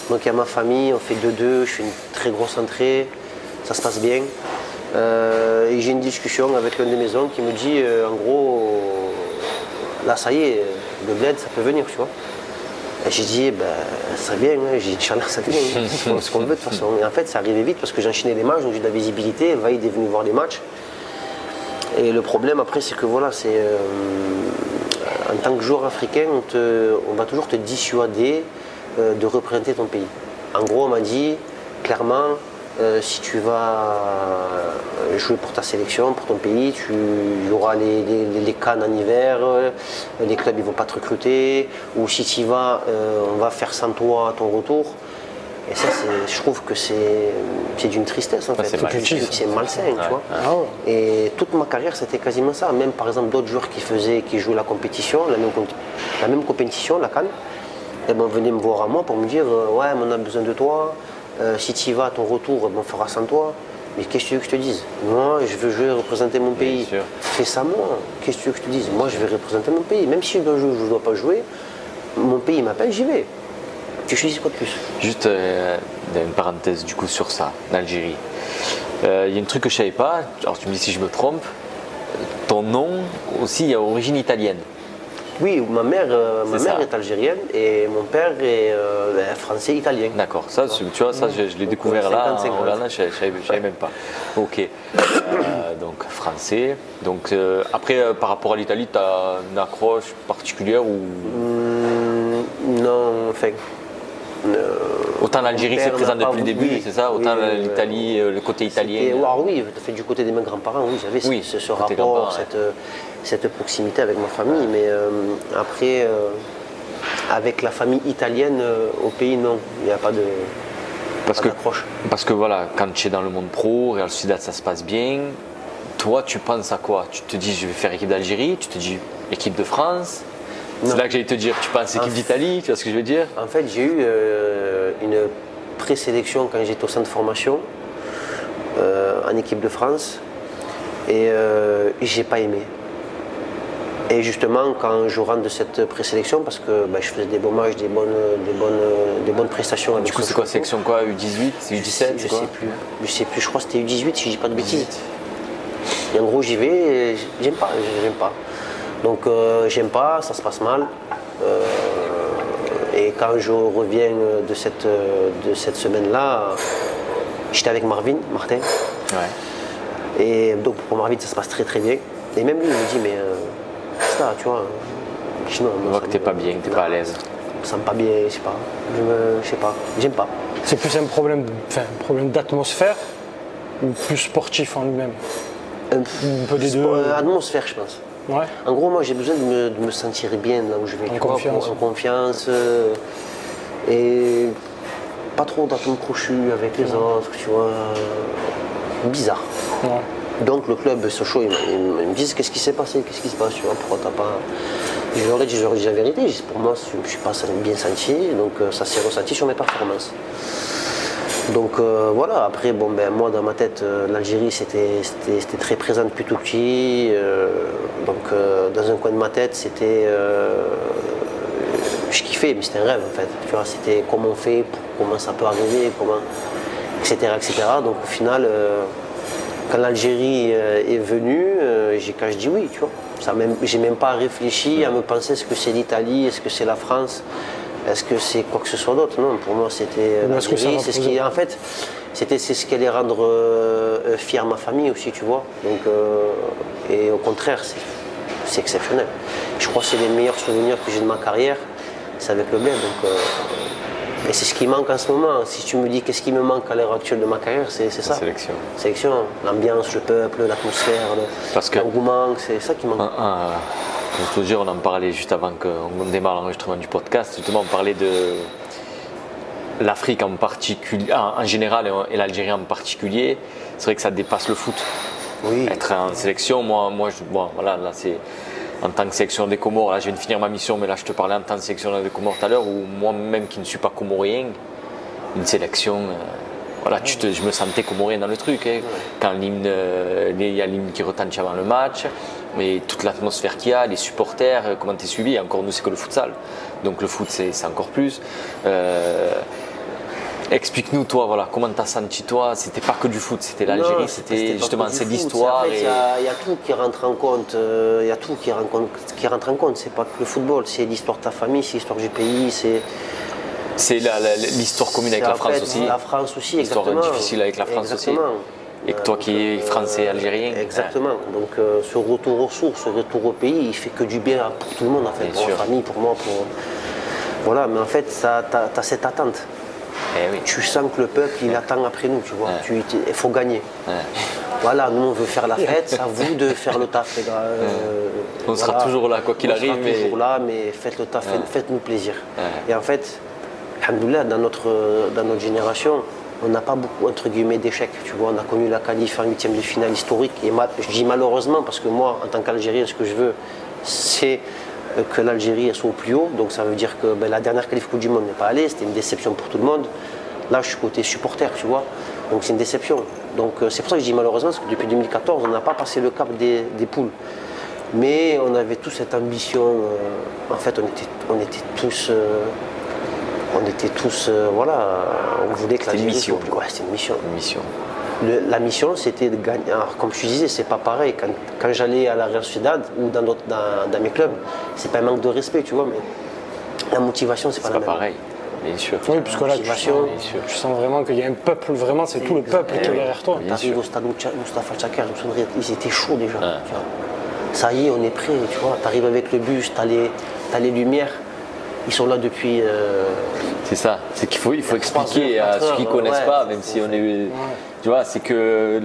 donc il y a ma famille, on fait 2-2, je fais une très grosse entrée, ça se passe bien. Et j'ai une discussion avec l'un des maisons qui me dit, en gros, là ça y est, le bled ça peut venir, tu vois. Et j'ai dit, ben, ça vient, hein. J'ai dit, Inch'Allah, ça vient, hein. C'est ce qu'on veut de toute façon. Et en fait, ça arrivait vite parce que j'enchaînais les matchs, donc j'ai de la visibilité. Vaïd est venu voir les matchs. Et le problème après, c'est que voilà, en tant que joueur africain, on va toujours te dissuader de représenter ton pays. En gros, on m'a dit clairement, si tu vas jouer pour ta sélection, pour ton pays, il y aura les CAN en hiver, les clubs ils vont pas te recruter, ou si tu y vas, on va faire sans toi à ton retour. Et ça, je trouve que c'est d'une tristesse en fait. c'est malsain. C'est malsain, tu vois. Ah ouais. Et toute ma carrière, c'était quasiment ça. Même par exemple d'autres joueurs qui jouaient la compétition, la même compétition, la CAN, et ben, venaient me voir à moi pour me dire ouais, mais on a besoin de toi. Si tu y vas à ton retour, on fera sans toi. Mais qu'est-ce que tu veux que je te dise? Moi, je veux jouer et représenter mon pays. sûr. Fais ça moi. Qu'est-ce que tu veux que je te dise? Moi, je vais représenter mon pays. Même si je dois jouer ou je ne dois pas jouer, mon pays m'appelle, j'y vais. Tu te dis quoi de plus? Juste une parenthèse du coup sur ça, l'Algérie. Il y a un truc que je savais pas, alors tu me dis si je me trompe, ton nom aussi a origine italienne. Oui, ma mère ça. est algérienne et mon père est français italien. D'accord, ça, tu vois, ça, je l'ai découvert là, 50-50. en regardant, je ne savais même pas. Ok, donc français. Donc, après, par rapport à l'Italie, tu as une accroche particulière ou... Non, enfin. Autant l'Algérie mon c'est père présent n'a pas depuis le début, voulu. c'est ça? Autant l'Italie, le côté italien. Oui, fait, du côté de mes grands-parents, oui, j'avais Oui, ce côté rapport, grands-parents, cette proximité avec ma famille. Mais après, avec la famille italienne au pays, non, il n'y a pas de. D'accroche. Parce que voilà, quand tu es dans le monde pro, Real Sociedad ça se passe bien, toi tu penses à quoi? Tu te dis je vais faire équipe d'Algérie, tu te dis équipe de France. C'est là que j'allais te dire, tu penses équipe d'Italie, tu vois ce que je veux dire? En fait, j'ai eu une présélection quand j'étais au centre de formation en équipe de France et j'ai pas aimé. Et justement, quand je rentre de cette présélection, parce que je faisais des bons matchs, des bonnes prestations. Du coup, c'est quoi, section quoi? U18, c'est U17, c'est quoi? Je sais plus, je crois que c'était U18 si je dis pas de bêtises. Et en gros, j'y vais et j'aime pas. Donc, j'aime pas, ça se passe mal. Et quand je reviens de cette semaine-là, j'étais avec Martin. Ouais. Et donc, pour Marvin, ça se passe très très bien. Et même lui, il me dit, mais c'est ça, tu vois. On voit que t'es pas bien, que t'es pas à l'aise. Je me sens pas bien, je sais pas. Je sais pas, j'aime pas. C'est plus un problème d'atmosphère ou plus sportif en lui-même? Un peu des deux. Atmosphère, je pense. Ouais. En gros, moi, j'ai besoin de me sentir bien là où je vais. En confiance. Et pas trop d'atomes crochus avec les autres, tu vois. Bizarre. Ouais. Donc le club Sochaux, ils me disent qu'est-ce qui s'est passé, qu'est-ce qui se passe, tu vois, pourquoi t'as pas. Je leur ai dit la vérité, pour moi je ne me suis pas bien senti, donc ça s'est ressenti sur mes performances. Donc voilà, après moi dans ma tête, l'Algérie c'était très présent depuis tout petit. Donc dans un coin de ma tête c'était. Je kiffais, mais c'était un rêve en fait. Tu vois, c'était comment on fait, comment ça peut arriver, etc. Donc au final. Quand l'Algérie est venue, quand je dis oui, tu vois. J'ai même pas réfléchi à me penser est-ce que c'est l'Italie, est-ce que c'est la France, est-ce que c'est quoi que ce soit d'autre. Non, pour moi c'était l'Algérie. C'est ce qui allait rendre fière ma famille aussi, tu vois. Donc, et au contraire, c'est exceptionnel. Je crois que c'est les meilleurs souvenirs que j'ai de ma carrière, c'est avec le bled. Et c'est ce qui manque en ce moment. Si tu me dis qu'est-ce qui me manque à l'heure actuelle de ma carrière, c'est ça. Sélection. L'ambiance, le peuple, l'atmosphère, l'engouement, c'est ça qui manque. Je te dire, on en parlait juste avant qu'on démarre l'enregistrement du podcast. Justement, on parlait de l'Afrique en particulier, en général et l'Algérie en particulier. C'est vrai que ça dépasse le foot. Oui. Être en sélection, voilà, là c'est. En tant que sélectionneur des Comores, là je viens de finir ma mission, mais là je te parlais en tant que sélectionneur des Comores tout à l'heure, où moi-même qui ne suis pas comorien, une sélection, je me sentais comorien dans le truc. Hein. Quand il y a l'hymne qui retentit avant le match, mais toute l'atmosphère qu'il y a, les supporters, comment tu es suivi, encore nous c'est que le futsal, donc le foot c'est encore plus. Explique-nous toi, voilà, comment tu as senti toi, c'était pas que du foot, c'était l'Algérie, c'était justement c'est l'histoire. Il y a tout qui rentre en compte, c'est pas que le football, c'est l'histoire de ta famille, c'est l'histoire du pays, c'est l'histoire commune avec la France aussi. La France aussi, exactement. L'histoire difficile avec la France aussi. Et toi qui es français, algérien. Exactement, donc ce retour aux sources, ce retour au pays, il fait que du bien pour tout le monde en fait, pour la famille, pour moi, Voilà, mais en fait, tu as cette attente. Oui. Tu sens que le peuple il attend après nous, tu vois. Il faut gagner. Voilà, nous on veut faire la fête, c'est à vous de faire le taf, les gars. On sera toujours là, quoi qu'il arrive. On sera toujours là, mais faites le taf, faites-nous plaisir. Et en fait, alhamdoulilah, dans notre génération, on n'a pas beaucoup entre guillemets d'échecs. Tu vois, on a connu la qualif en 8e de finale historique. Et je dis malheureusement parce que moi, en tant qu'Algérien, ce que je veux, c'est que l'Algérie soit au plus haut, donc ça veut dire que la dernière qualif Coupe du Monde n'est pas allée, c'était une déception pour tout le monde. Là je suis côté supporter, tu vois, donc c'est une déception. Donc c'est pour ça que je dis malheureusement, parce que depuis 2014 on n'a pas passé le cap des poules. Mais on avait tous cette ambition, en fait on était tous, voilà, on voulait que l'Algérie soit au plus haut. Ouais, c'était une mission. La mission, c'était de gagner. Alors, comme je disais, c'est pas pareil. Quand j'allais à la Real Sociedad ou dans mes clubs, c'est pas un manque de respect, tu vois, mais la motivation, c'est pas la même. pareil, bien sûr. Oui, parce que là, tu sens vraiment qu'il y a un peuple, vraiment, c'est tout le peuple qui est derrière toi. Bien T'arrives sûr. au stade Moustapha Tchakar, je me souviendrai, ils étaient chauds déjà. Tu vois. Ça y est, on est prêt, tu vois. T'arrives avec le bus, t'as les lumières, ils sont là depuis. C'est ça, c'est qu'il faut, expliquer 3 heures, à ceux qui ne connaissent ouais, pas, même si on est. Tu vois, c'est que.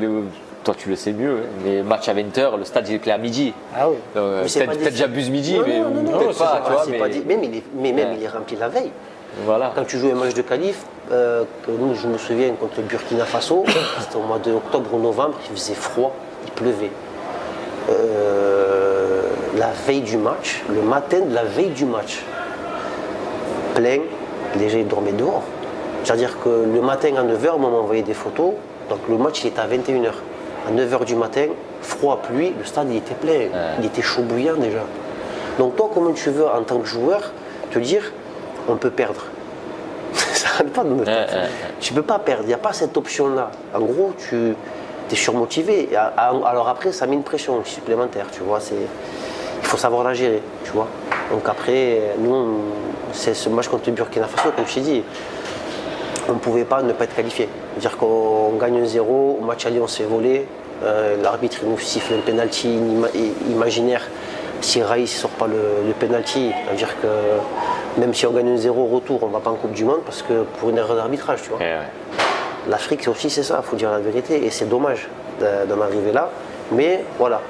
Toi, tu le sais mieux, hein, les matchs à 20h, le stade il est clear à midi. Ah oui. Mais c'est pas Peut-être dit- j'abuse midi, mais non, peut-être pas, tu vois. c'est Mais pas dit. Même il est rempli la veille. voilà. Quand tu joues un match de qualif, que nous, je me souviens contre le Burkina Faso, c'était au mois d'octobre ou novembre, il faisait froid, il pleuvait. La veille du match, le matin de la veille du match, plein, les gens ils dormaient dehors. C'est-à-dire que le matin à 9h, on m'a envoyé des photos, donc le match il était à 21h. À 9h du matin, froid, pluie, le stade il était plein, il était chaud bouillant déjà. Donc toi, comment tu veux en tant que joueur te dire on peut perdre? Ça rentre pas dans notre tête. Tu peux pas perdre, il n'y a pas cette option-là. En gros, tu es surmotivé. Alors après, ça met une pression supplémentaire, tu vois. Il faut savoir la gérer, tu vois. Donc après, nous, c'est ce match contre le Burkina Faso, comme je t'ai dit, on ne pouvait pas ne pas être qualifié. C'est-à-dire qu'on gagne 1-0, au match aller on se fait voler, l'arbitre il nous siffle un penalty imaginaire. Si Raïs ne sort pas le penalty, ça veut dire que même si on gagne 1-0 au retour, on ne va pas en Coupe du Monde parce que pour une erreur d'arbitrage, tu vois. L'Afrique aussi c'est ça, il faut dire la vérité, et c'est dommage d'en arriver là. Mais voilà,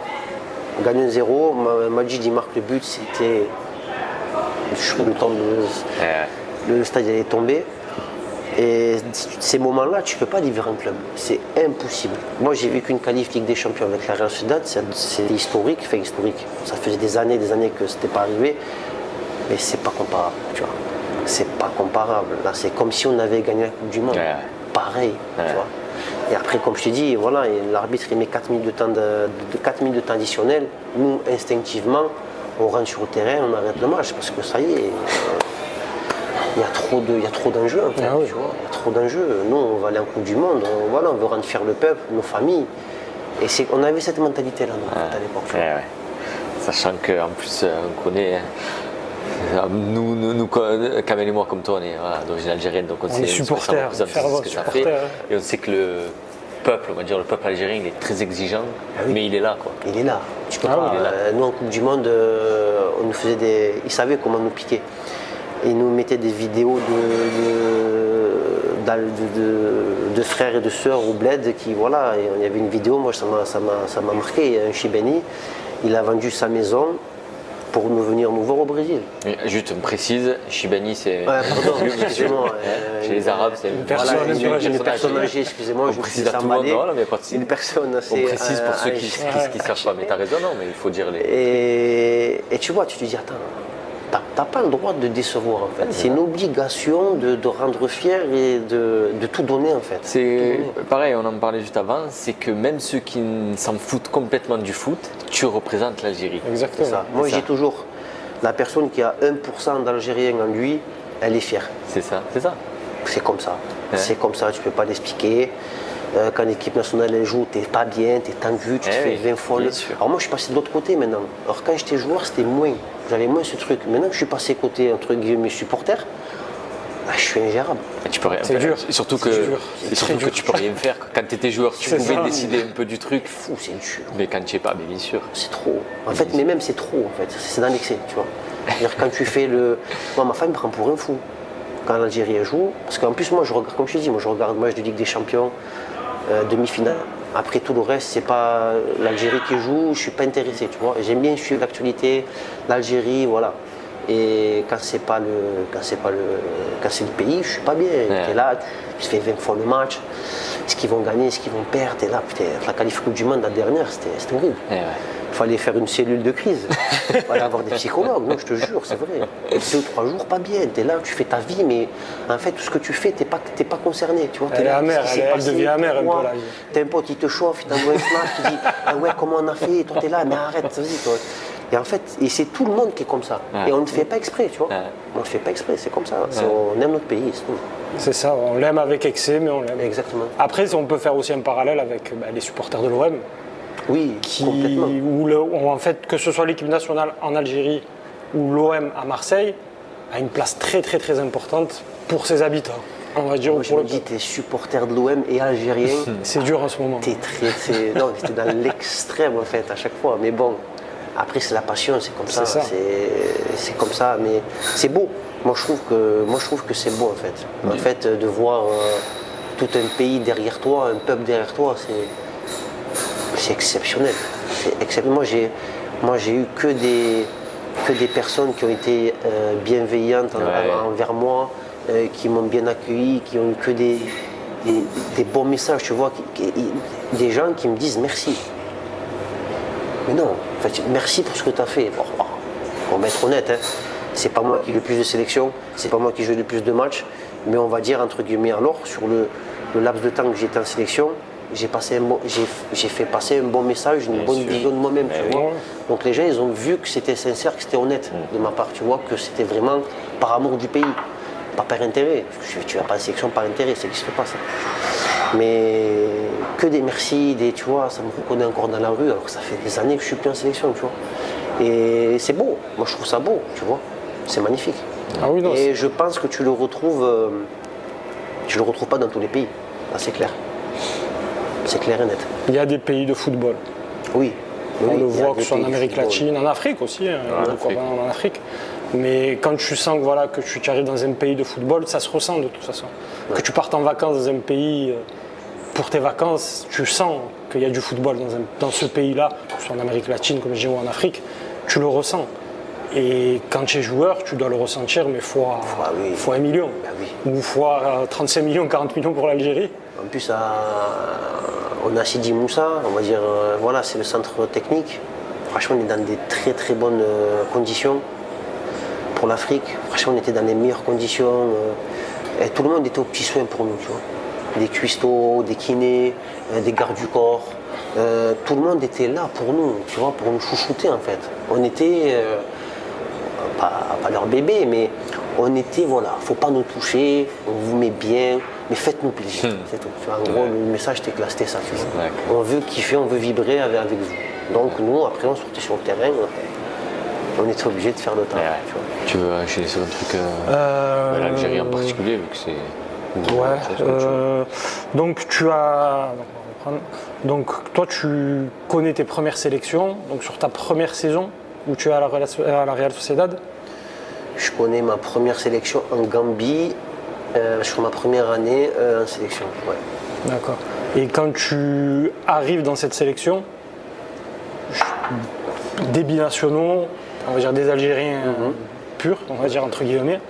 on gagne 1-0, Majid il marque le but, c'était le temps le stade allait tomber. Et ces moments-là, tu ne peux pas les vivre en club. C'est impossible. Moi, j'ai vécu une qualif Ligue des Champions avec la Real Sociedad. C'est historique, enfin historique. Ça faisait des années que ce n'était pas arrivé. Mais c'est pas comparable, tu vois. C'est pas comparable. Là, c'est comme si on avait gagné la Coupe du Monde. Pareil, tu vois. Et après, comme je te dis, voilà, et l'arbitre il met 4 minutes de temps, 4 minutes de temps additionnel. Nous, instinctivement, on rentre sur le terrain, on arrête le match parce que ça y est. Il y a trop d'enjeux en fait, tu vois. Il y a trop d'enjeux. Nous, on va aller en Coupe du Monde, on veut rendre fier le peuple, nos familles. Et on avait cette mentalité-là à l'époque. Sachant qu'en plus, on connaît, nous, Kamel et moi, comme toi, on est d'origine algérienne, donc on sait supporters, ce que ça fait. Et on sait que le peuple, on va dire le peuple algérien, il est très exigeant, mais il est là, quoi. Il est là. Tu peux pas. Nous, en Coupe du Monde, on nous faisait ils savaient comment nous piquer. Ils nous mettaient des vidéos de frères et de sœurs au bled qui, voilà, et il y avait une vidéo, moi ça m'a marqué, il y a un Chibani, il a vendu sa maison pour venir nous voir au Brésil. Et juste, on précise, Chibani c'est... Pardon, excusez-moi. Chez les Arabes, c'est une personne âgée, excusez-moi, je me suis emballé. Une personne assez... On précise pour ceux qui ne savent pas, mais tu as raison, non, mais il faut dire les... Et tu vois, tu te dis, attends, t'as pas le droit de décevoir en fait. C'est une obligation de rendre fier et de tout donner en fait. C'est pareil, on en parlait juste avant, c'est que même ceux qui s'en foutent complètement du foot, tu représentes l'Algérie. Exactement. Ça. Moi j'ai toujours la personne qui a 1% d'Algérien en lui, elle est fière. C'est ça, c'est ça. C'est comme ça. C'est comme ça, tu peux pas l'expliquer. Quand l'équipe nationale elle joue, t'es pas bien, t'es tendu, tu te fais 20 fois. Alors moi je suis passé de l'autre côté maintenant. Alors quand j'étais joueur, c'était moins. J'avais moins ce truc. Maintenant que je suis passé côté entre guillemets supporter, je suis ingérable. Et tu peux rien c'est faire. dur. Et surtout que tu peux rien faire. Quand tu étais joueur, tu pouvais décider un peu du truc. Fou, c'est dur. Mais quand tu es pas, mais bien sûr. C'est trop. En fait, mais même c'est trop en fait. C'est dans l'excès, tu vois. C'est-à-dire quand tu fais moi ma femme me prend pour un fou. Quand l'Algérie joue, parce qu'en plus moi je regarde, comme je te dis, je regarde le match de Ligue des Champions, demi-finale. Après tout le reste, c'est pas l'Algérie qui joue, je suis pas intéressé, tu vois. J'aime bien suivre l'actualité, l'Algérie, voilà. Et quand c'est le pays, je suis pas bien. T'es là, tu fais 20 fois le match. Est-ce qu'ils vont gagner, est-ce qu'ils vont perdre? T'es là, putain, la qualif Coupe du Monde la dernière, c'était horrible. Il fallait faire une cellule de crise. Il fallait avoir des psychologues, non, je te jure, c'est vrai. 2 ou 3 jours, pas bien. T'es là, tu fais ta vie, mais en fait, tout ce que tu fais, t'es pas concerné. Tu vois, elle est amère, elle devient amère un peu là. T'as un pote, il te chauffe, il t'envoie un snap, tu dis, ah ouais, comment on a fait? Toi, t'es là, mais arrête, vas-y, toi. Et en fait, c'est tout le monde qui est comme ça. Ouais. Et on ne fait pas exprès, tu vois. Ouais. On ne fait pas exprès, c'est comme ça. On aime notre pays, c'est tout. C'est ça, on l'aime avec excès, mais on l'aime. Exactement. Après, on peut faire aussi un parallèle avec les supporters de l'OM, Oui, complètement. où en fait, que ce soit l'équipe nationale en Algérie ou l'OM à Marseille, a une place très très très importante pour ses habitants. On va dire, Moi, ou je pour me le dis, peuple. t'es supporter de l'OM et algérien. C'est dur en ce moment. Non, t'es dans l'extrême en fait à chaque fois. Mais bon, après c'est la passion, c'est comme ça. C'est ça. C'est comme ça, mais c'est beau. Moi je trouve que c'est beau en fait. En fait, de voir tout un pays derrière toi, un peuple derrière toi, c'est exceptionnel. C'est exceptionnel. Moi j'ai eu que des personnes qui ont été bienveillantes envers moi, qui m'ont bien accueilli, qui ont eu que des bons messages, tu vois, des gens qui me disent merci. Mais non, en fait, merci pour ce que tu as fait. Bon, on va être honnête, hein, c'est pas moi qui ai le plus de sélections, c'est pas moi qui joue le plus de matchs, mais on va dire entre guillemets alors, sur le laps de temps que j'étais en sélection, j'ai fait passer un bon message, une bonne vision de moi-même, tu vois. Donc les gens, ils ont vu que c'était sincère, que c'était honnête de ma part, tu vois, que c'était vraiment par amour du pays, pas par intérêt. Tu vas pas en sélection par intérêt, ça n'existe pas ça. Mais que des merci, tu vois, ça me reconnaît encore dans la rue, alors que ça fait des années que je suis plus en sélection, tu vois. Et c'est beau, moi je trouve ça beau, tu vois, c'est magnifique. Ah oui, non, et je pense que tu le retrouves pas dans tous les pays, là c'est clair. C'est clair et net. il y a des pays de football. Oui. On Oui, le il y a voit que des ce soit en pays de Amérique football. latine, en Afrique aussi, hein, pourquoi Afrique. pas en Afrique. Mais quand tu sens que, voilà, que tu arrives dans un pays de football, ça se ressent de toute façon. Que tu partes en vacances dans un pays pour tes vacances, tu sens qu'il y a du football dans ce pays-là, que ce soit en Amérique latine, comme je dis, ou en Afrique, tu le ressens. Et quand tu es joueur, tu dois le ressentir, mais fois 1 million. Bah oui. Ou fois 35 millions, 40 millions pour l'Algérie. En plus, on a Sidi Moussa, on va dire, voilà, c'est le centre technique. Franchement, on est dans des très très bonnes conditions pour l'Afrique. Franchement, on était dans les meilleures conditions. Et tout le monde était aux petits soins pour nous, tu vois. Des cuistots, des kinés, des gardes du corps. Tout le monde était là pour nous, tu vois, pour nous chouchouter en fait. On était, pas leur bébé, mais on était, voilà, faut pas nous toucher, on vous met bien, mais faites-nous plaisir, c'est tout. Tu vois, en gros, le message c'était ça, tu vois. D'accord. On veut kiffer, on veut vibrer avec vous. Donc nous, après, on sortait sur le terrain, on était obligé de faire le travail, tu vois. Tu veux enchaîner sur un truc de l'Algérie en particulier, vu que c'est. Donc tu as. Donc toi tu connais tes premières sélections, donc sur ta première saison où tu es à la Real Sociedad. Je connais ma première sélection en Gambie, sur ma première année en sélection. Ouais. D'accord. Et quand tu arrives dans cette sélection, des binationaux, on va dire des Algériens purs, on va dire entre guillemets,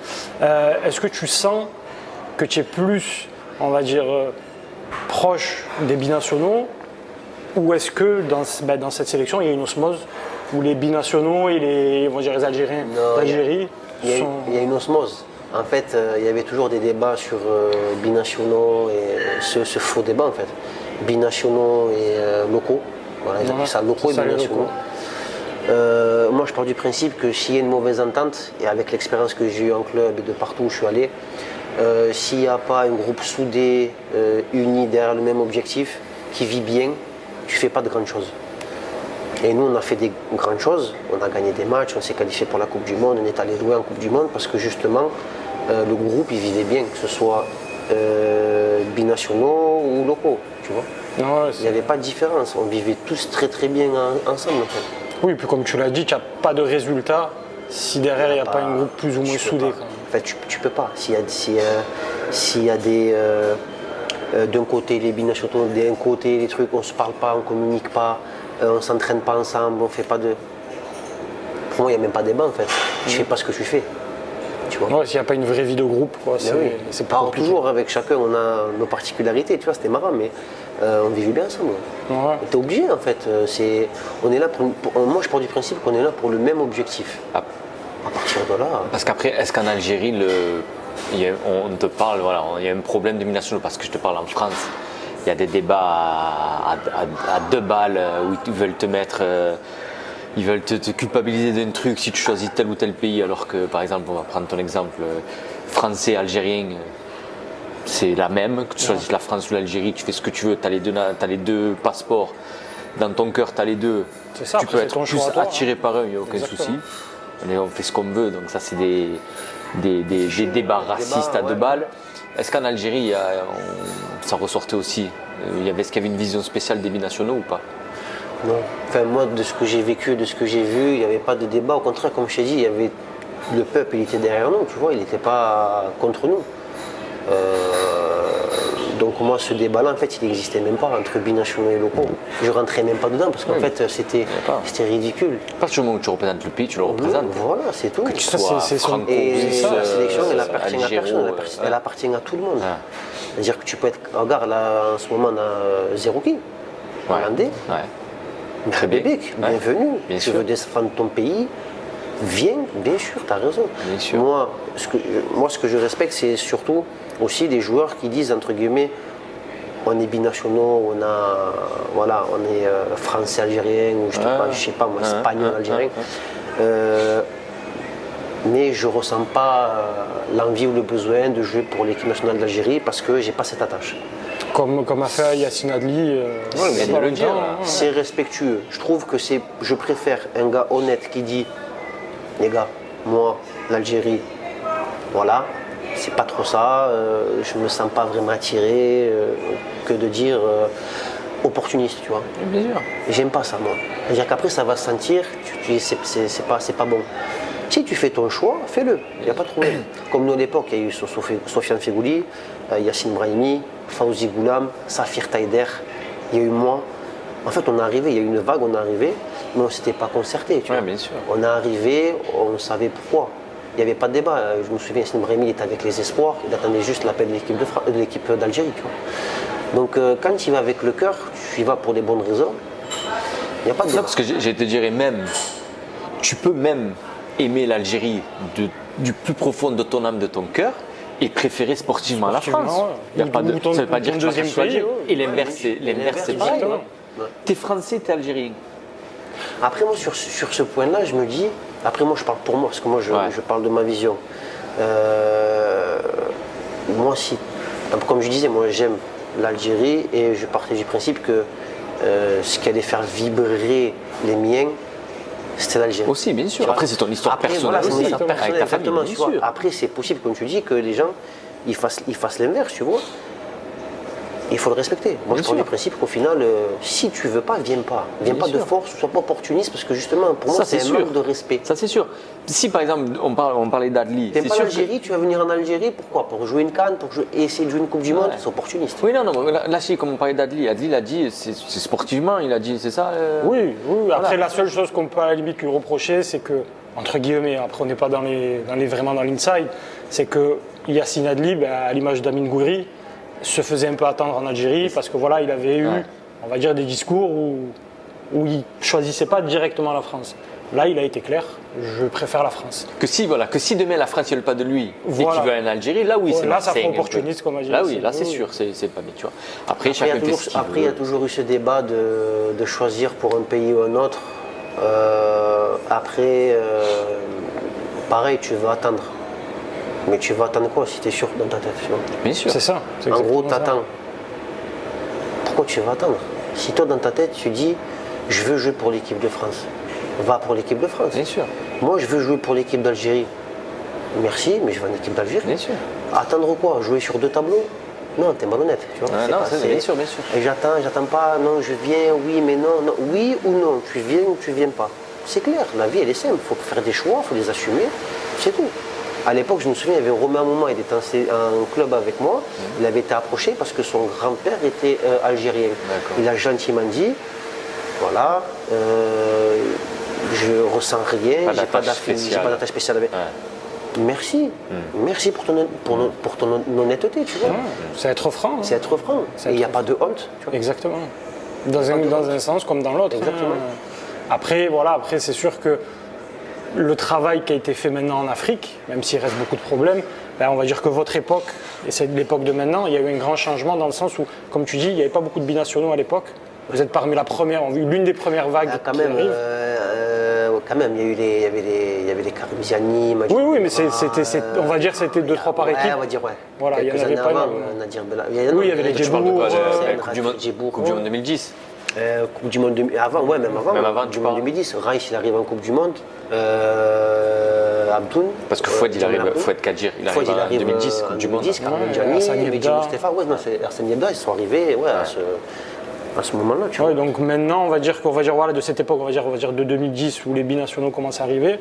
est-ce que tu sens que tu es plus, on va dire, proche des binationaux, ou est-ce que dans cette sélection il y a une osmose où les binationaux et les Algériens d'Algérie sont... Il y a une osmose. En fait, il y avait toujours des débats sur binationaux et ce faux débat en fait. Binationaux et locaux. Voilà, ils appellent ça locaux et binationaux. Moi, je pars du principe que s'il y a une mauvaise entente, et avec l'expérience que j'ai eue en club et de partout où je suis allé, s'il n'y a pas un groupe soudé, uni derrière le même objectif, qui vit bien, tu ne fais pas de grandes choses. Et nous, on a fait des grandes choses, on a gagné des matchs, on s'est qualifié pour la Coupe du Monde, on est allé jouer en Coupe du Monde parce que justement, le groupe, il vivait bien, que ce soit binationaux ou locaux, tu vois. Ouais, Il n'y avait pas de différence, on vivait tous très très bien ensemble en fait. oui, puis comme tu l'as dit, tu n'as pas de résultat si derrière il n'y a pas un groupe plus ou moins Tu peux soudé. pas. Quand même. En fait, tu peux pas. S'il y a des d'un côté les binationaux, d'un côté les trucs, on se parle pas, on communique pas, on s'entraîne pas ensemble, on fait pas de. Pour moi, il n'y a même pas de débat en fait. Tu fais pas ce que tu fais. Tu vois. Ouais, s'il n'y a pas une vraie vie de groupe, quoi, Mais oui. c'est pas Alors, compliqué. toujours avec chacun, on a nos particularités, tu vois, c'était marrant, mais on vivait bien ensemble. Ouais. T'es obligé en fait. On est là moi, je pars du principe qu'on est là pour le même objectif. Ah. À partir de là. Parce qu'après, est-ce qu'en Algérie, on te parle, voilà, il y a un problème de binationaux, parce que je te parle en France, il y a des débats à 2 balles où ils veulent te mettre ils veulent te culpabiliser d'un truc si tu choisis tel ou tel pays, alors que par exemple, on va prendre ton exemple français, algérien, c'est la même, que tu choisisses la France ou l'Algérie, tu fais ce que tu veux, tu as les deux passeports, dans ton cœur tu as les deux, C'est ça, tu après, peux c'est être ton plus choix à toi, attiré hein. par un, il n'y a aucun Exactement. souci. On fait ce qu'on veut, donc ça c'est des débats racistes à ouais. deux balles. Est-ce qu'en Algérie, ça ressortait aussi est-ce qu'il y avait une vision spéciale des binationaux ou pas? Non. Enfin, moi, de ce que j'ai vécu, de ce que j'ai vu, il n'y avait pas de débat. Au contraire, comme je t'ai dit, il y avait le peuple, il était derrière nous, tu vois, il n'était pas contre nous. Donc moi, ce débat-là, en fait, il n'existait même pas entre binationaux et locaux. Je rentrais même pas dedans parce qu'en Oui, fait, c'était pas. ridicule. À partir du moment où tu représentes le pays, tu le représentes. Voilà, c'est tout. Ça, Soit c'est son- franco, Et C'est ça, la sélection, elle appartient à algéro, personne, elle appartient à tout le monde. Ah. C'est-à-dire que tu peux être. Regarde, là, en ce moment, on a Zerouki, hollandais. Ouais. Très bien. Bébé, Ouais. bienvenue. Bien Tu sûr. veux défendre ton pays, viens, bien sûr, tu as raison. Bien sûr. Moi, ce que je respecte, c'est surtout aussi des joueurs qui disent, entre guillemets, on est binationaux, on est français, algérien, ou je sais pas moi, espagnol, algérien. Mais je ne ressens pas l'envie ou le besoin de jouer pour l'équipe nationale d'Algérie parce que j'ai pas cette attache. Comme a fait Yacine Adli. mais il y a de pas le dire, longtemps, là. hein. C'est respectueux. Je trouve que je préfère un gars honnête qui dit, les gars, moi, l'Algérie, voilà, c'est pas trop ça, je me sens pas vraiment attiré, que de dire opportuniste, tu vois. Bien sûr. Et j'aime pas ça, moi. C'est-à-dire qu'après, ça va se sentir, c'est pas bon. Si tu fais ton choix, fais-le, il n'y a pas de problème. Comme nous à l'époque, il y a eu Sofiane Fegouli, Yassine Brahimi, Fawzi Goulam, Safir Taider, il y a eu moi. En fait, on est arrivé, il y a eu une vague, on est arrivé, mais on ne s'était pas concerté. Tu Ouais, vois. bien sûr. On est arrivé, on savait pourquoi. Il n'y avait pas de débat. Je me souviens, Yassine Brahimi était avec les espoirs, il attendait juste l'appel de l'équipe d'Algérie. Tu vois. Donc quand tu y vas avec le cœur, tu y vas pour des bonnes raisons, il n'y a pas de Non, débat. parce que j'ai te dirais même, tu peux même aimer l'Algérie du plus profond de ton âme, de ton cœur, et préférer sportivement la Sportivement, France. ouais. Il y a pas de, Ou ton- ça ne veut pas ou dire ton que tu vas deuxième choisir. pays, ouais. Et l'inverse, c'est pareil. exactement. T'es français, t'es algérien. Après, moi, sur ce point-là, je me dis, après, moi, je parle pour moi, parce que moi, je parle de ma vision. Moi, comme je disais, moi, j'aime l'Algérie et je partais du principe que ce qui allait faire vibrer les miens, c'était l'Algérie. Aussi, bien sûr. Tu vois. Après, c'est ton histoire Après, personnelle voilà, c'est mon aussi, histoire avec personnelle, ta famille, exactement, bien tu vois. sûr. Après, c'est possible, comme tu dis, que les gens ils fassent l'inverse, tu vois. Il faut le respecter. Moi, Bien je pars sûr. du principe qu'au final, si tu veux pas, viens pas. Viens Bien pas de sûr. force, sois pas opportuniste, parce que justement, pour moi, Ça, c'est c'est un sûr. manque de respect. Ça, c'est sûr. Si par exemple, on parlait d'Adli, T'aimes c'est pas sûr l'Algérie, tu vas venir en Algérie, pourquoi? Pour jouer une canne, et essayer de jouer une Coupe du Monde, Ouais. c'est opportuniste. Oui, non, là, si, comme on parlait d'Adli, Adli l'a dit, c'est sportivement, il a dit, c'est ça Oui, après Voilà. la seule chose qu'on peut à la limite lui reprocher, c'est que, entre guillemets, après on n'est pas vraiment dans l'inside, c'est que Yacine Adli, à l'image d'Amine Gouiri, se faisait un peu attendre en Algérie parce que voilà, il avait eu, Ouais. on va dire, des discours où il choisissait pas directement la France. Là, il a été clair, je préfère la France. Que si demain la France ne veut pas de lui et Voilà. qu'il veut aller en Algérie, là oui, Ouais, c'est là, ça malsain, fait un peu. opportuniste, comme a dit Là Yacine. oui, là c'est Oui, sûr, c'est pas bien, tu vois. Après, Après, chacun fait ce qu'il il y a veut. toujours eu ce débat de choisir pour un pays ou un autre. Pareil, tu veux attendre. Mais tu vas attendre quoi si tu es sûr dans ta tête, tu vois. Bien sûr. C'est ça. c'est En gros, exactement ça. t'attends. Pourquoi tu vas attendre? Si toi, dans ta tête, tu dis, je veux jouer pour l'équipe de France, va pour l'équipe de France. Bien sûr, Moi, je veux jouer pour l'équipe d'Algérie. Merci, mais je vais en équipe d'Algérie. bien sûr. Attendre quoi? Jouer sur deux tableaux? Non, t'es malhonnête. Tu vois. Ah, C'est non, pas- ça, c'est- bien sûr, bien sûr. Et j'attends pas, non, je viens, oui, mais non, non. Oui ou non, tu viens ou tu viens pas. C'est clair, la vie, elle est simple. Il faut faire des choix, il faut les assumer, c'est tout. À l'époque, je me souviens, il y avait Romain Moment, il était en club avec moi. Il avait été approché parce que son grand-père était algérien. D'accord. Il a gentiment dit, voilà, je ressens rien, Pas j'ai pas d'attache spéciale. d'attache spéciale avec. Ouais. Merci, merci pour ton honnêteté, tu vois. C'est être franc. hein. C'est être franc. C'est Et il n'y a être pas de honte, tu vois. Exactement. Dans un sens comme dans l'autre. Exactement. Après, c'est sûr que le travail qui a été fait maintenant en Afrique, même s'il reste beaucoup de problèmes, on va dire que votre époque, et c'est l'époque de maintenant, il y a eu un grand changement dans le sens où, comme tu dis, il n'y avait pas beaucoup de binationaux à l'époque. Vous êtes parmi l'une des premières vagues Ah, quand qui même, arrive. quand même, il y avait les Karim Ziani, Oui, mais on va dire que c'était 2-3 par équipe. On va dire, ouais. Voilà, il y en avait pas avant, mal. Nadir Oui, il y avait les Tu parles de quoi, Djebour. Coupe du Monde 2010. Coupe du Monde avant, ouais, même avant. Même avant, Coupe tu du Monde parles. 2010. Rice, il arrive en Coupe du Monde. Abdoun. Parce que Fouad Kadjir, il arrive en 2010, Coupe du Monde. 2010, Karim Ouais, Djani, Hassan Medji Yebda. Moustapha. Ouais, non, c'est Arsène Yebda, ils sont arrivés ouais, à ce moment-là. Tu vois. Ouais, donc maintenant, on va dire voilà, de cette époque, on va dire de 2010 où les binationaux commencent à arriver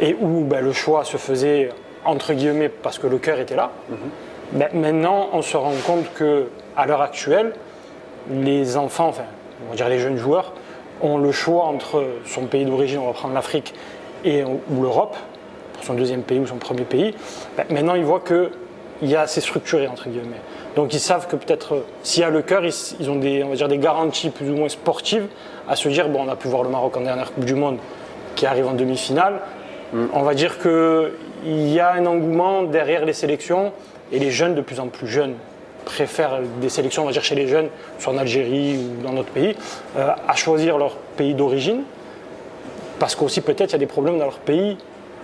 et où le choix se faisait entre guillemets parce que le cœur était là. Maintenant, on se rend compte que à l'heure actuelle, les enfants, enfin, on va dire les jeunes joueurs, ont le choix entre son pays d'origine, on va prendre l'Afrique, ou l'Europe, pour son deuxième pays ou son premier pays. Maintenant, ils voient qu'il y a assez structuré, entre guillemets. Donc ils savent que peut-être, s'il y a le cœur, ils ont on va dire, des garanties plus ou moins sportives à se dire, bon, on a pu voir le Maroc en dernière Coupe du Monde qui arrive en demi-finale. On va dire qu'il y a un engouement derrière les sélections et les jeunes, de plus en plus jeunes, préfèrent des sélections, on va dire chez les jeunes, soit en Algérie ou dans d'autres pays, à choisir leur pays d'origine, parce qu'aussi peut-être il y a des problèmes dans leur pays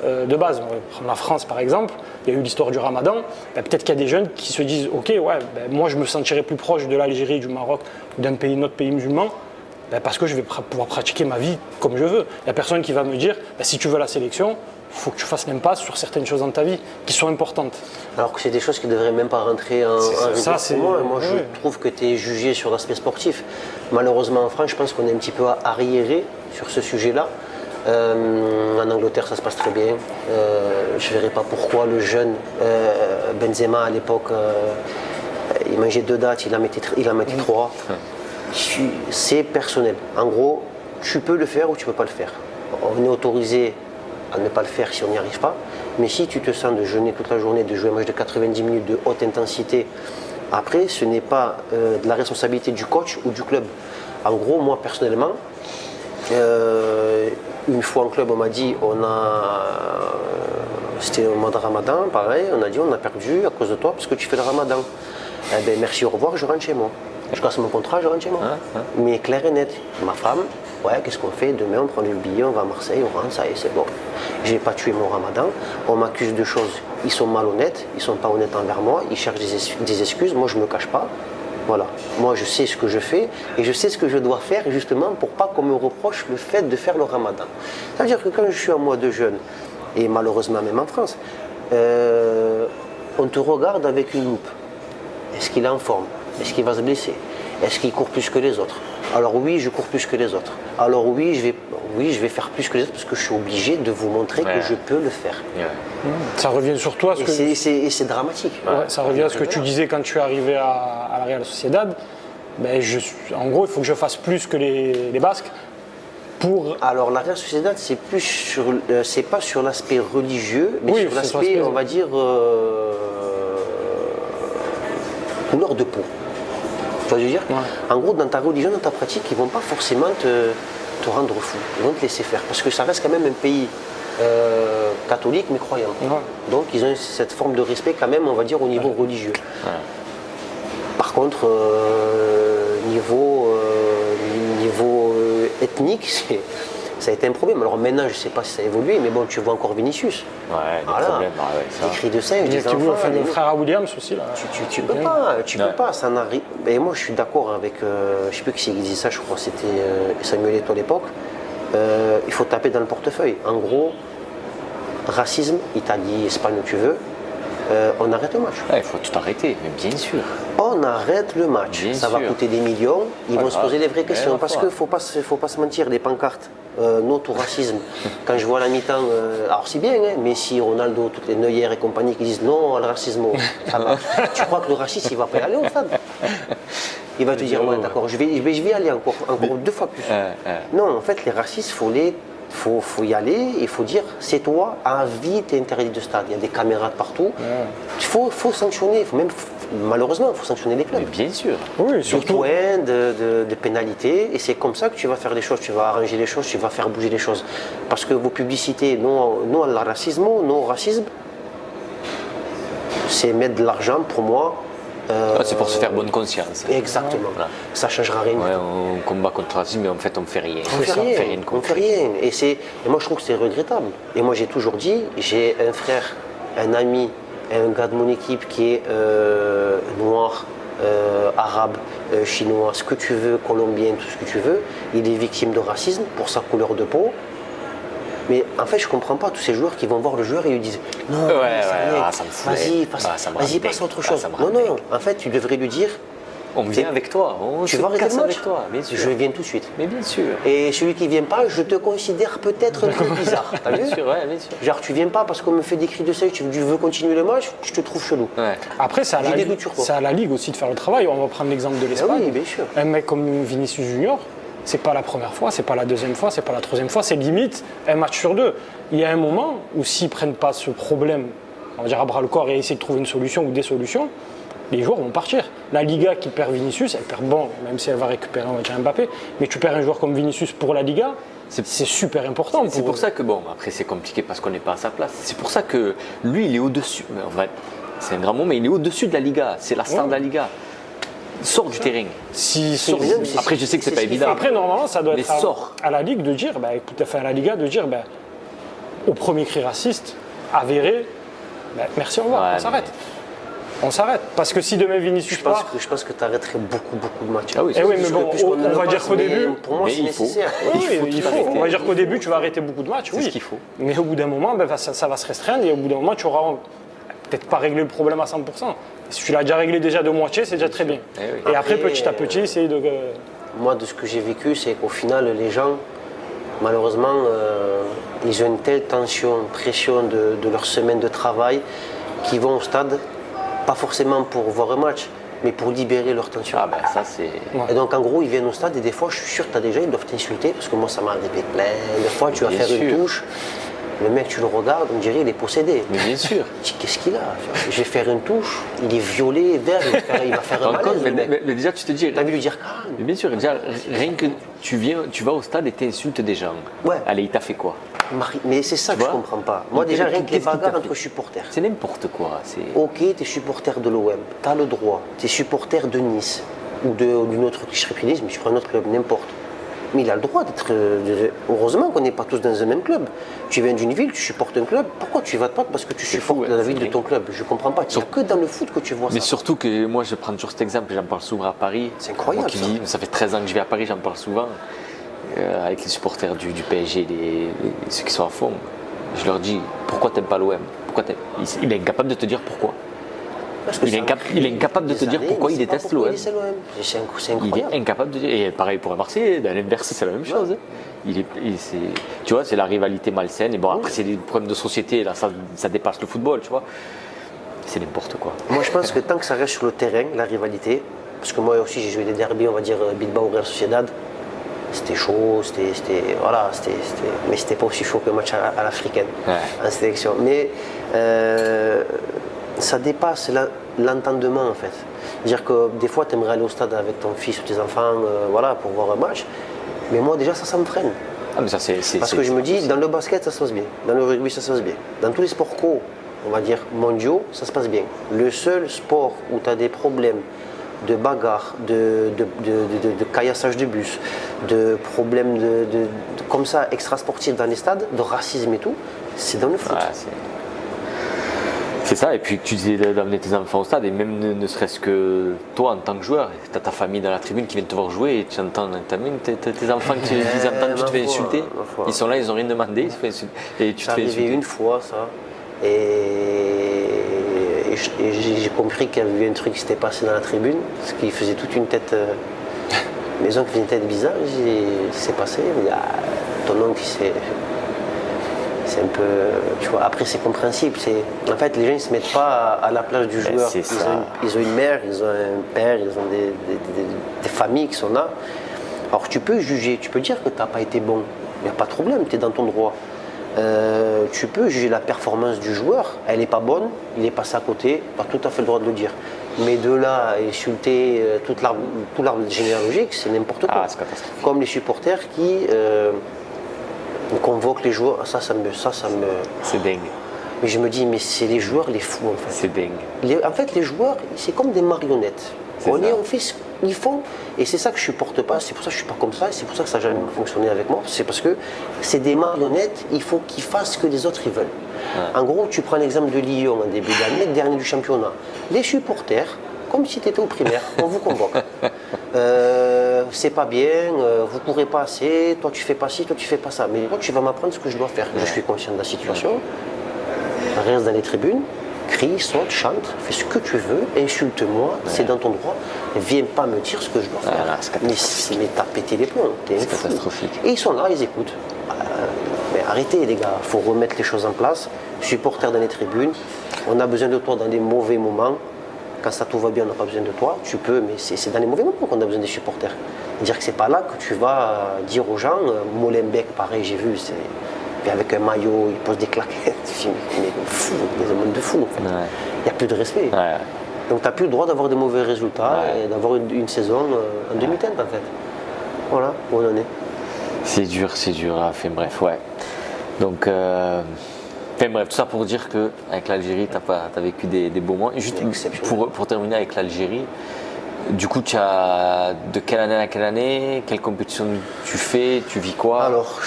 de base. On va prendre la France par exemple, il y a eu l'histoire du Ramadan, peut-être qu'il y a des jeunes qui se disent ok, moi je me sentirais plus proche de l'Algérie, du Maroc ou d'un autre pays musulman, parce que je vais pouvoir pratiquer ma vie comme je veux. Il n'y a personne qui va me dire si tu veux la sélection, il faut que tu fasses l'impasse sur certaines choses dans ta vie qui sont importantes. Alors que c'est des choses qui ne devraient même pas rentrer en rigueur pour moi. Moi, je trouve que tu es jugé sur l'aspect sportif. Malheureusement, en France, je pense qu'on est un petit peu arriéré sur ce sujet-là. En Angleterre, ça se passe très bien. Je ne verrai pas pourquoi le jeune Benzema, à l'époque, il mangeait 2 dates, il en mettait 3. C'est personnel. En gros, tu peux le faire ou tu ne peux pas le faire. On est autorisé à ne pas le faire si on n'y arrive pas. Mais si tu te sens de jeûner toute la journée, de jouer un match de 90 minutes de haute intensité, après, ce n'est pas de la responsabilité du coach ou du club. En gros, moi, personnellement, une fois en club, on m'a dit, c'était au mois de Ramadan, pareil, on a dit, on a perdu à cause de toi parce que tu fais le Ramadan. Eh ben, merci, au revoir, je rentre chez moi. Je casse mon contrat, je rentre chez moi. Mais clair et net, ma femme, qu'est-ce qu'on fait? Demain, on prend le billet, on va à Marseille, on rentre, ça y est, c'est bon. Je n'ai pas tué mon Ramadan. On m'accuse de choses, ils sont malhonnêtes, ils ne sont pas honnêtes envers moi, ils cherchent des excuses, moi je ne me cache pas. Voilà. Moi je sais ce que je fais et je sais ce que je dois faire justement pour pas qu'on me reproche le fait de faire le Ramadan. Ça veut dire que quand je suis en mois de jeûne, et malheureusement même en France, on te regarde avec une loupe. Est-ce qu'il est en forme? Est-ce qu'il va se blesser? Est-ce qu'il court plus que les autres? Alors oui, je cours plus que les autres. Alors oui, je vais faire plus que les autres parce que je suis obligé de vous montrer que je peux le faire. Ça revient sur toi. Et c'est dramatique. Ça revient à ce que tu disais quand tu es arrivé à la Real Sociedad. En gros, il faut que je fasse plus que les Basques. Alors la Real Sociedad, c'est pas sur l'aspect religieux, mais sur l'aspect, on va dire, couleur de peau. Tu vois ce que je veux dire? En gros, dans ta religion, dans ta pratique, ils ne vont pas forcément te rendre fou. Ils vont te laisser faire. Parce que ça reste quand même un pays catholique, mais croyant. Donc, ils ont cette forme de respect quand même, on va dire, au niveau religieux. Par contre, niveau ethnique, ça a été un problème. Alors maintenant, je ne sais pas si ça a évolué, mais bon, tu vois encore Vinicius. Problèmes, des cris de singe, des enfants. Le frère à Williams aussi, là. Tu peux pas, ça n'arrive. Et moi, je suis d'accord avec, je ne sais plus qui disait ça, je crois que c'était Samuel Eto'o à l'époque. Il faut taper dans le portefeuille. En gros, racisme, Italie, Espagne, où tu veux, on arrête le match. Il faut tout arrêter, mais bien sûr. On arrête le match. Ça va coûter des millions. Ils vont se poser les vraies questions. Parce qu'il ne faut pas se mentir, des pancartes, non au racisme. Quand je vois à la mi-temps, alors c'est bien, Messi, Ronaldo, toutes les Neuer et compagnie qui disent non au racisme, ça marche. Tu crois que le raciste, il ne va pas y aller au stade? Il va te dire, ouais, d'accord, je vais y aller encore 2 fois plus. Non, en fait, les racistes, faut y aller, il faut dire c'est toi, à vie tu es interdit de stade, il y a des caméras partout. Il faut sanctionner, malheureusement il faut sanctionner les clubs. Mais bien sûr. Oui, surtout. De points, de pénalités, et c'est comme ça que tu vas faire les choses, tu vas arranger les choses, tu vas faire bouger les choses. Parce que vos publicités, non au racisme, non au racisme, c'est mettre de l'argent pour moi C'est pour se faire bonne conscience. Exactement. Voilà. Ça ne changera rien. Ouais, on combat contre le racisme, mais en fait, on ne fait rien. On fait rien. de On fait concret. rien. Et moi, je trouve que c'est regrettable. Et moi, j'ai toujours dit, j'ai un frère, un ami, un gars de mon équipe qui est noir, arabe, chinois, ce que tu veux, colombien, tout ce que tu veux. Il est victime de racisme pour sa couleur de peau. Mais en fait, je comprends pas tous ces joueurs qui vont voir le joueur et lui disent non, ça me fout. vas-y, passe à autre chose. ça me rend Non, en fait, tu devrais lui dire On vient avec toi, on tu se vas arrêter casse le match avec toi, bien sûr. Je viens tout de suite. Mais bien sûr. Et celui qui vient pas, je te considère peut-être un peu bizarre. T'as vu Bien sûr, ouais, bien sûr. Genre, tu viens pas parce qu'on me fait des cris de seuil, tu veux continuer le match, je te trouve chelou. Ouais. Après, c'est à, J'ai la des Ligue- doutes sur quoi. c'est à la Ligue aussi de faire le travail. On va prendre l'exemple de l'Espagne. oui, bien sûr. Un mec comme Vinicius Junior, c'est pas la première fois, c'est pas la deuxième fois, c'est pas la troisième fois, c'est limite un match sur deux. Il y a un moment où s'ils prennent pas ce problème, on va dire à bras le corps et essayer de trouver une solution ou des solutions, les joueurs vont partir. La Liga qui perd Vinicius, elle perd bon, même si elle va récupérer, on va dire Mbappé, mais tu perds un joueur comme Vinicius pour la Liga, c'est super important. C'est pour ça que, bon, après c'est compliqué parce qu'on n'est pas à sa place. C'est pour ça que lui, il est au-dessus. En vrai, c'est un grand mot, mais il est au-dessus de la Liga. C'est la star de la Liga. Sort du terrain. bien, mais c'est- Après, je sais que c'est c'est pas ce qu'il évident. fait. Après, normalement, ça doit Mais être sort. à la Ligue de dire, écoute, enfin, à la Liga de dire, au premier cri raciste, avéré, merci, au revoir, Ouais, on s'arrête. On s'arrête. Parce que si demain Vinicius part, Je pense que tu arrêterais beaucoup de matchs. Ah oui, eh oui, mais Parce que bon, plus on ne le va dire passe, qu'au mais début, pour moi, mais c'est il faut. nécessaire. oui, il faut il tout faut. arrêter. On va dire qu'au début, tu vas arrêter beaucoup de matchs, C'est oui. ce qu'il faut. Mais au bout d'un moment, ça va se restreindre et au bout d'un moment, tu auras peut-être pas réglé le problème à 100%. Si tu l'as déjà réglé déjà de moitié, c'est déjà très bien. Eh oui. Et après, Après, petit à petit, essayer de. Moi, de ce que j'ai vécu, c'est qu'au final, les gens, malheureusement, ils ont une telle tension, pression de leur semaine de travail qu'ils vont au stade, pas forcément pour voir un match, mais pour libérer leur tension. Ah ben ça c'est... Et donc en gros, ils viennent au stade et des fois, je suis sûr que tu as déjà, ils doivent t'insulter, parce que moi, ça m'est arrivé plein de fois, tu vas Bien faire une sûr. touche, le mec, tu le regardes, on dirait il est possédé. Mais bien sûr. Tu dis, qu'est-ce qu'il a? Je vais faire une touche, il est violet, vert, il va faire un Par contre, malaise, le mec. mais déjà tu te dis... T'as envie de lui dire calme. Mais bien sûr, déjà, rien que tu vas au stade et t'insultes des gens. Ouais. Allez, il t'a fait quoi? Mais c'est ça que Tu je vois comprends pas. Moi, Il déjà, t'a- rien que les qu'est-ce qu'il t'a bagarres fait entre supporters. C'est n'importe quoi. C'est... Ok, tu es supporter de l'OM, tu as le droit. Tu es supporter de Nice ou d'une autre, je serais pris Nice, mais je prends un autre club, n'importe. Mais il a le droit d'être. Heureusement qu'on n'est pas tous dans un même club. Tu viens d'une ville, tu supportes un club, pourquoi tu vas pas parce que tu supportes fou, ouais, la c'est ville de vrai. ton club? Je comprends pas. Il n'y a que dans le foot que tu vois Mais ça. surtout que moi, je prends toujours cet exemple, j'en parle souvent à Paris. C'est incroyable, Moi qui ça. vis, ça fait 13 ans que je vais à Paris, j'en parle souvent. Avec les supporters du PSG, ceux qui sont à fond. Je leur dis, pourquoi t'aimes pas l'OM? Il est incapable de te dire pourquoi. Parce que il est ça incap- crée il est incapable de des te dire années, pourquoi mais il c'est pas déteste pourquoi l'OM. il déteste l'OM. C'est Il est incroyable. incapable de dire. Et pareil pour un Marseillais, à l'inverse, c'est la même chose. Tu vois, c'est la rivalité malsaine. Et bon, après, c'est des problèmes de société, là, ça dépasse le football, tu vois. C'est n'importe quoi. Moi, je pense que tant que ça reste sur le terrain, la rivalité, parce que moi aussi, j'ai joué des derbies, on va dire Bilbao Real Sociedad, c'était chaud, mais c'était pas aussi chaud qu'un match à l'africaine Ouais. en sélection. Mais ça dépasse l'entendement en fait. C'est-à-dire que des fois, tu aimerais aller au stade avec ton fils ou tes enfants pour voir un match, mais moi déjà, ça me freine. Ah, mais ça, c'est. Parce que je me dis, dans le basket, ça se passe bien. Dans le rugby, ça se passe bien. Dans tous les sports co, on va dire mondiaux, ça se passe bien. Le seul sport où tu as des problèmes de bagarre, de caillassage de bus, de problèmes comme ça, extra-sportifs dans les stades, de racisme et tout, c'est dans le foot. Ouais, c'est ça, et puis tu disais d'amener tes enfants au stade, et même ne serait-ce que toi en tant que joueur, tu as ta famille dans la tribune qui vient te voir jouer, et tu entends tes enfants qui entendent, tu te fais insulter, ma foi. ils sont là, ils n'ont rien demandé, ils se font insulter, et tu Ça te fais arrivé insulter. une fois, ça. Et j'ai compris qu'il y avait eu un truc qui s'était passé dans la tribune, ce qui faisait toute une tête. Maison qui faisait une tête bizarre. J'ai dit, qu'est-ce qui s'est passé? Il me dit, ton oncle, c'est un peu. Tu vois, après, c'est compréhensible. En fait, les gens ne se mettent pas à la place du joueur. c'est ça. Ils ont une mère, ils ont un père, ils ont des familles qui sont là. Alors, tu peux juger, tu peux dire que tu n'as pas été bon. Il n'y a pas de problème, tu es dans ton droit. Tu peux juger la performance du joueur, elle n'est pas bonne, il est passé à côté, tu as tout à fait le droit de le dire. Mais de là à insulter tout l'arbre généalogique, c'est n'importe quoi. Ah, c'est catastrophique. Comme les supporters qui convoquent les joueurs, ça me. C'est dingue. Mais je me dis, mais c'est les joueurs les fous en fait. C'est dingue. En fait, les joueurs, c'est comme des marionnettes. C'est ça. On fait ce qu'ils font, et c'est ça que je supporte pas, c'est pour ça que je suis pas comme ça, et c'est pour ça que ça n'a jamais fonctionné avec moi, c'est parce que c'est des marionnettes, il faut qu'ils fassent ce que les autres ils veulent. En gros, tu prends l'exemple de Lyon en début d'année, dernier du championnat. Les supporters, comme si tu étais au primaire, on vous convoque. C'est pas bien, vous courez pas assez, toi tu fais pas ci, toi tu fais pas ça. Mais toi tu vas m'apprendre ce que je dois faire. Je suis conscient de la situation, reste dans les tribunes, crie, saute, chante, fais ce que tu veux, insulte-moi, c'est dans ton droit. Viens pas me dire ce que je dois faire. Voilà, c'est catastrophique. Mais t'as pété les plombs, t'es un C'est fou. catastrophique. Et ils sont là, ils écoutent. Mais arrêtez les gars, il faut remettre les choses en place. Supporters dans les tribunes, on a besoin de toi dans des mauvais moments. Quand ça tout va bien, on n'a pas besoin de toi. Tu peux, mais c'est dans les mauvais moments qu'on a besoin des supporters. Dire que c'est pas là que tu vas dire aux gens, Molenbeek, pareil, j'ai vu, puis avec un maillot, il pose des claquettes. Mais fou, des hommes de fou en fait. Ouais. Il n'y a plus de respect. Ouais. Donc tu n'as plus le droit d'avoir de mauvais résultats Ouais. et d'avoir une saison en demi-teinte en fait. Voilà où on en est. C'est dur. Enfin bref, ouais. Donc, enfin bref, tout ça pour dire qu'avec l'Algérie, tu as vécu des beaux moments. Et juste Exceptionnel. pour terminer avec l'Algérie, du coup, tu as de quelle année à quelle année, quelle compétition tu fais, tu vis quoi? Alors,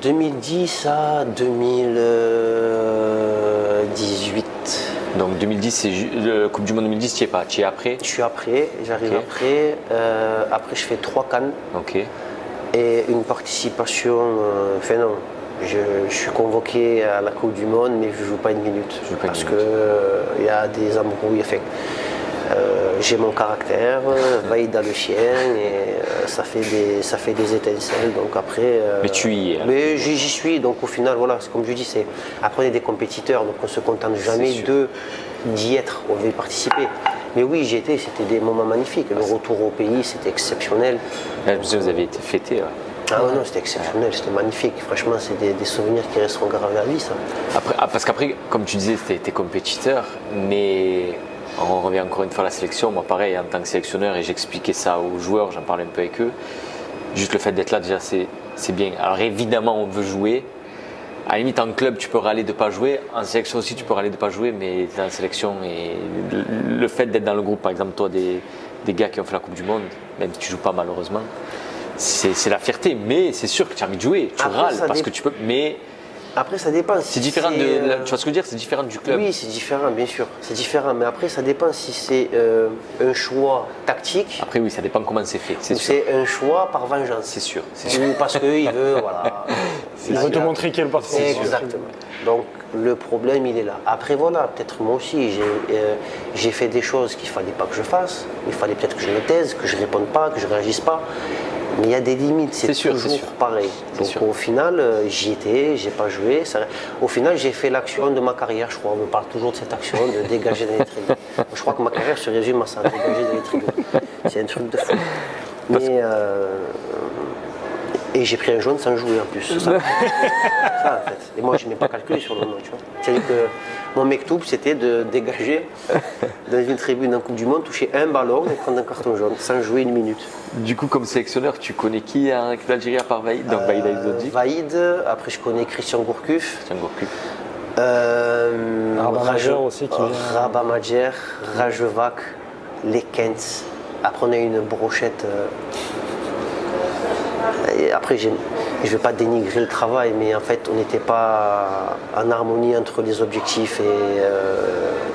2010 à 2018. Donc 2010, c'est le Coupe du Monde 2010, tu n'y es pas, tu y es après? Je suis après, j'arrive Ok. après. Après, je fais 3 CAN Ok. et une participation. Enfin, non, je suis convoqué à la Coupe du Monde, mais je ne joue pas une minute. joues pas une Parce minute. qu'il y a des embrouilles. Enfin, j'ai mon caractère, Vaïd a le chien, et ça fait des étincelles. Donc après. Mais tu y es, hein. Mais j'y suis, donc au final, voilà, c'est comme je dis, après on est des compétiteurs, donc on ne se contente jamais sûr. d'y être, on veut y participer. Mais oui, j'y étais, c'était des moments magnifiques. Le retour au pays, c'était exceptionnel. Vous avez été fêté. Ouais. Ah ouais, non, c'était exceptionnel, c'était magnifique. Franchement, c'est des souvenirs qui resteront gravés à vie, ça. Après, parce qu'après, comme tu disais, t'es compétiteur, mais on revient encore une fois à la sélection. Moi, pareil, en tant que sélectionneur, et j'expliquais ça aux joueurs, j'en parlais un peu avec eux. Juste le fait d'être là, déjà, c'est bien. Alors évidemment, on veut jouer. À la limite, en club, tu peux râler de ne pas jouer. En sélection aussi, tu peux râler de ne pas jouer, mais tu es en sélection. Et le fait d'être dans le groupe, par exemple, toi, des gars qui ont fait la Coupe du Monde, même si tu ne joues pas malheureusement, c'est la fierté. Mais c'est sûr que tu as envie de jouer. Tu Après, râles ça parce que tu peux. Mais Après, ça dépend. c'est différent de. Tu vois ce que je veux dire? C'est différent du club. Oui, c'est différent, bien sûr. C'est différent. Mais après, ça dépend si c'est un choix tactique Après, oui, ça dépend comment c'est fait. C'est ou sûr. c'est un choix par vengeance. C'est sûr. Ou parce qu'il veut, voilà. Il veut te montrer qui est le patron. Exactement. Donc le problème il est là. Après voilà, peut-être moi aussi j'ai fait des choses qu'il ne fallait pas que je fasse. Il fallait peut-être que je me taise, que je ne réponde pas, que je ne réagisse pas. Mais il y a des limites, c'est sûr, toujours c'est sûr. pareil. Donc sûr. au final, j'y étais, j'ai pas joué. Au final, j'ai fait l'action de ma carrière, je crois. On me parle toujours de cette action de dégager dans les tribunes. Je crois que ma carrière se résume à ça, dégager dans les tribunes. C'est un truc de fou. Mais et j'ai pris un jaune sans jouer en plus. Ça, en fait. Et moi, je n'ai pas calculé sur le moment, tu vois. C'est-à-dire que mon mektoub, c'était de dégager dans une tribune en Coupe du Monde, toucher un ballon et prendre un carton jaune, sans jouer une minute. Du coup, comme sélectionneur, tu connais qui en équipe d'Algérie à part Vaïd? Donc Vaïd Aïzoudi, Vaïd, après je connais Christian Gourcuff. Tiens, Gourcuff. Rabat Majer aussi qui vient. Rabat Majer, Rajevac, les Kents. Après on a eu une brochette. Et après je ne vais pas dénigrer le travail, mais en fait on n'était pas en harmonie entre les objectifs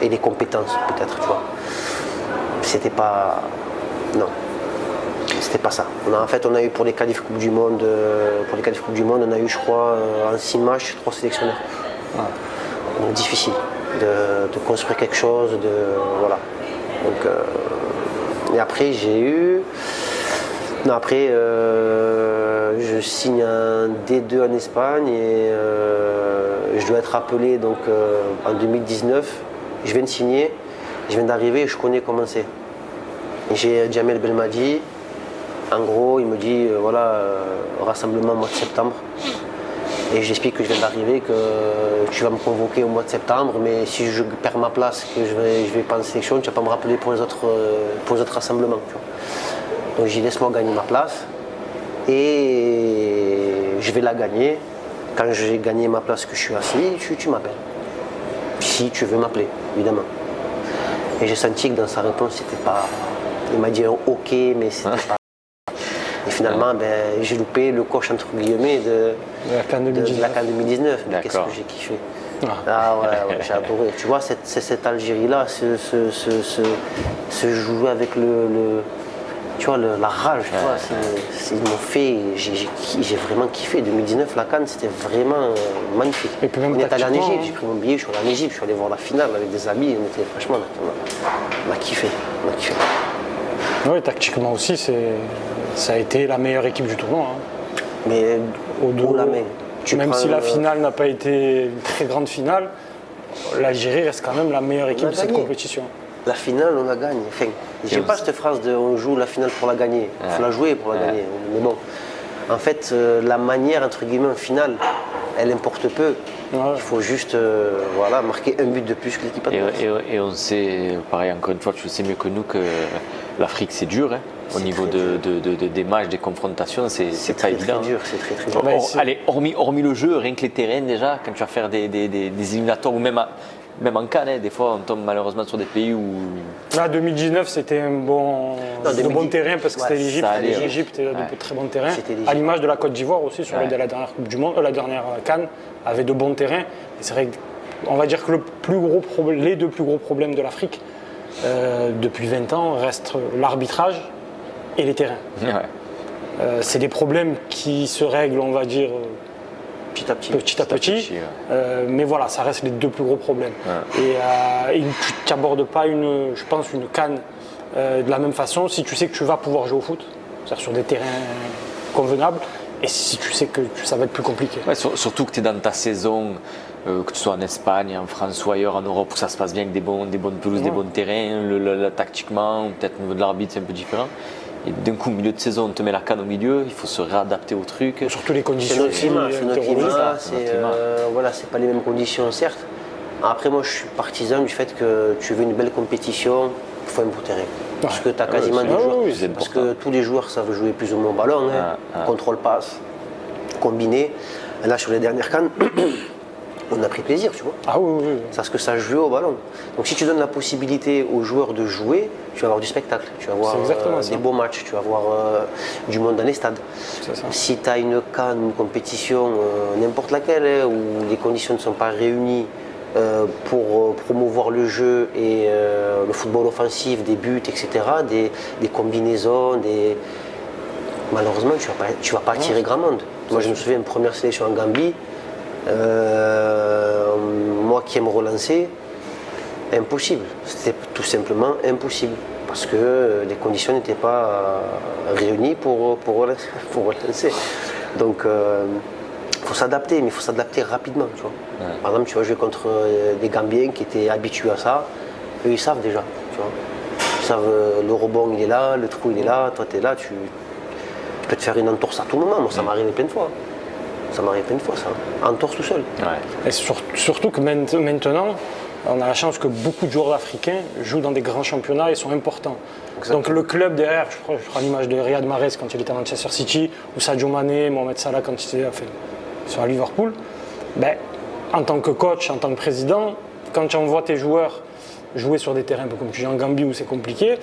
et les compétences peut-être, tu vois. C'était pas. Non. C'était pas ça. En fait, on a eu pour les qualifs Coupe du Monde, on a eu, je crois, en 6 matchs, 3 sélectionneurs. Donc difficile de construire quelque chose, voilà. Donc, et après, j'ai eu. Non, après, je signe un D2 en Espagne et je dois être appelé donc en 2019. Je viens de signer, je viens d'arriver et je connais comment c'est. J'ai Djamel Belmadi. En gros, il me dit rassemblement au mois de septembre. Et j'explique que je viens d'arriver, que tu vas me convoquer au mois de septembre, mais si je perds ma place, que je vais pas en sélection, tu vas pas me rappeler pour les autres rassemblements. Tu vois. Donc j'ai dit laisse-moi gagner ma place et je vais la gagner. Quand j'ai gagné ma place, que je suis assis, tu m'appelles. si tu veux m'appeler, évidemment. Et j'ai senti que dans sa réponse, c'était pas. Il m'a dit ok, mais c'était pas. Et finalement, j'ai loupé le coche entre guillemets de La CAN 2019. la CAN 2019. Mais qu'est-ce D'accord. que j'ai kiffé. Ah. Ah ouais, j'ai adoré. Tu vois, cette Algérie-là, se jouer avec tu vois, la rage, tu vois, ils m'ont fait, j'ai vraiment kiffé. 2019, la CAN, c'était vraiment magnifique. Et puis même on est allé en tactiquement, Égypte, j'ai pris mon billet, je suis allé en Égypte, je suis allé voir la finale avec des amis, franchement, on a kiffé, on a kiffé. Oui, tactiquement aussi, ça a été la meilleure équipe du tournoi. Hein. Mais haut la main. Même si la finale n'a pas été une très grande finale, l'Algérie reste quand même la meilleure équipe de cette gagné. compétition. La finale, on la gagne. Enfin, j'aime pas cette phrase de on joue la finale pour la gagner. Il faut la jouer pour la gagner. Mais bon, en fait, la manière, entre guillemets, en finale, elle importe peu. Ouais. Il faut juste marquer un but de plus que l'équipe adverse. Et on sait, pareil, encore une fois, tu le sais mieux que nous que l'Afrique c'est dur. Hein. Au niveau des matchs, des confrontations, c'est pas très, évident. Très dur, c'est très très dur. Allez, hormis le jeu, rien que les terrains déjà, quand tu vas faire des éliminatoires ou même en CAN, des fois on tombe malheureusement sur des pays où. Là, 2019, c'était un bon terrain parce que c'était l'Égypte. ça allait, L'Égypte était de très bons terrains. C'était l'Égypte. À l'image de la Côte d'Ivoire aussi, sur la dernière Coupe du Monde, la dernière CAN, avait de bons terrains. Et c'est vrai qu'on va dire que les deux plus gros problèmes de l'Afrique depuis 20 ans restent l'arbitrage et les terrains. Ouais. C'est des problèmes qui se règlent, on va dire, Petit à petit. petit à petit. Mais voilà, ça reste les deux plus gros problèmes. Ouais. Et tu n'abordes pas, je pense, une CAN de la même façon si tu sais que tu vas pouvoir jouer au foot, c'est-à-dire sur des terrains convenables, et si tu sais que ça va être plus compliqué. Ouais, surtout que tu es dans ta saison, que tu sois en Espagne, en France ou ailleurs, en Europe, où ça se passe bien avec des bonnes pelouses, des bons terrains, tactiquement, peut-être au niveau de l'arbitre, c'est un peu différent. Et d'un coup, au milieu de saison, on te met la CAN au milieu, il faut se réadapter au truc. Surtout les C'est conditions. notre climat, c'est notre climat. climat. C'est pas les mêmes conditions, certes. Après, moi, je suis partisan du fait que tu veux une belle compétition, il faut un beau terrain. Parce que tu as quasiment des joueurs. c'est Parce important. que tous les joueurs savent jouer plus ou moins au ballon. Contrôle passe, combiné. Et là, sur les dernières CAN, on a pris plaisir, tu vois. Ah oui. Parce que ça joue au ballon. Donc si tu donnes la possibilité aux joueurs de jouer, tu vas avoir du spectacle, tu vas avoir des beaux matchs, tu vas avoir du monde dans les stades. Si tu as une CAN, une compétition, n'importe laquelle, où les conditions ne sont pas réunies pour promouvoir le jeu et le football offensif, des buts, etc., des combinaisons, malheureusement tu vas pas attirer grand monde. Moi je me souviens, une première sélection en Gambie, moi qui aime relancer, impossible. C'était tout simplement impossible. Parce que les conditions n'étaient pas réunies pour relancer. Donc il faut s'adapter, mais il faut s'adapter rapidement. Tu vois. Ouais. Par exemple, tu vas jouer contre des Gambiens qui étaient habitués à ça. Eux, ils savent déjà. Tu vois. Ils savent le rebond, il est là, le trou, il est là. Toi, tu es là, tu peux te faire une entorse à tout moment. Moi, ça m'est arrivé plein de fois. Ça m'arrive plein de fois, ça. Entorse tout seul. Ouais. Et surtout que maintenant, on a la chance que beaucoup de joueurs africains jouent dans des grands championnats et sont importants. Exactement. Donc le club derrière, je prends l'image de Riyad Mahrez quand il était à Manchester City, ou Sadio Mané, Mohamed Salah quand il était à Liverpool. En tant que coach, en tant que président, quand tu envoies tes joueurs jouer sur des terrains un peu comme tu dis en Gambie où c'est compliqué,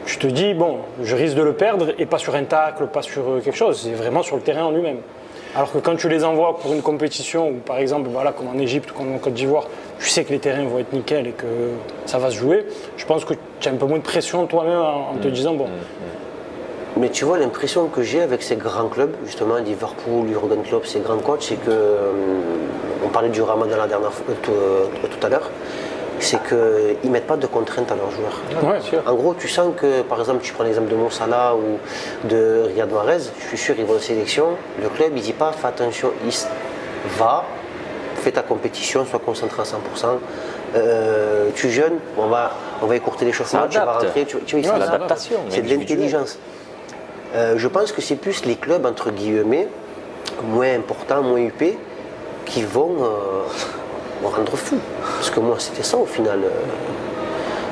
tu te dis, bon, je risque de le perdre et pas sur un tacle, pas sur quelque chose, c'est vraiment sur le terrain en lui-même. Alors que quand tu les envoies pour une compétition, ou par exemple, voilà, comme en Égypte ou comme en Côte d'Ivoire, tu sais que les terrains vont être nickel et que ça va se jouer, je pense que tu as un peu moins de pression toi-même en te disant, bon. Mais tu vois, l'impression que j'ai avec ces grands clubs, justement, Liverpool, Jurgen Klopp, ces grands coachs, c'est que, on parlait du Ramadan la dernière fois, tout à l'heure, c'est qu'ils ne mettent pas de contraintes à leurs joueurs. Ouais, sûr. En gros, tu sens que, par exemple, tu prends l'exemple de Mo Salah ou de Riyad Mahrez, je suis sûr qu'ils vont en sélection, le club, il ne dit pas, fais attention, va, fais ta compétition, sois concentré à 100%. Tu es jeune, on va écourter les l'échauffement, tu vas rentrer, tu vois, l'adaptation. C'est de l'intelligence. Je pense que c'est plus les clubs, entre guillemets, moins importants, moins huppés, qui vont me rendre fou. Parce que moi, c'était ça au final.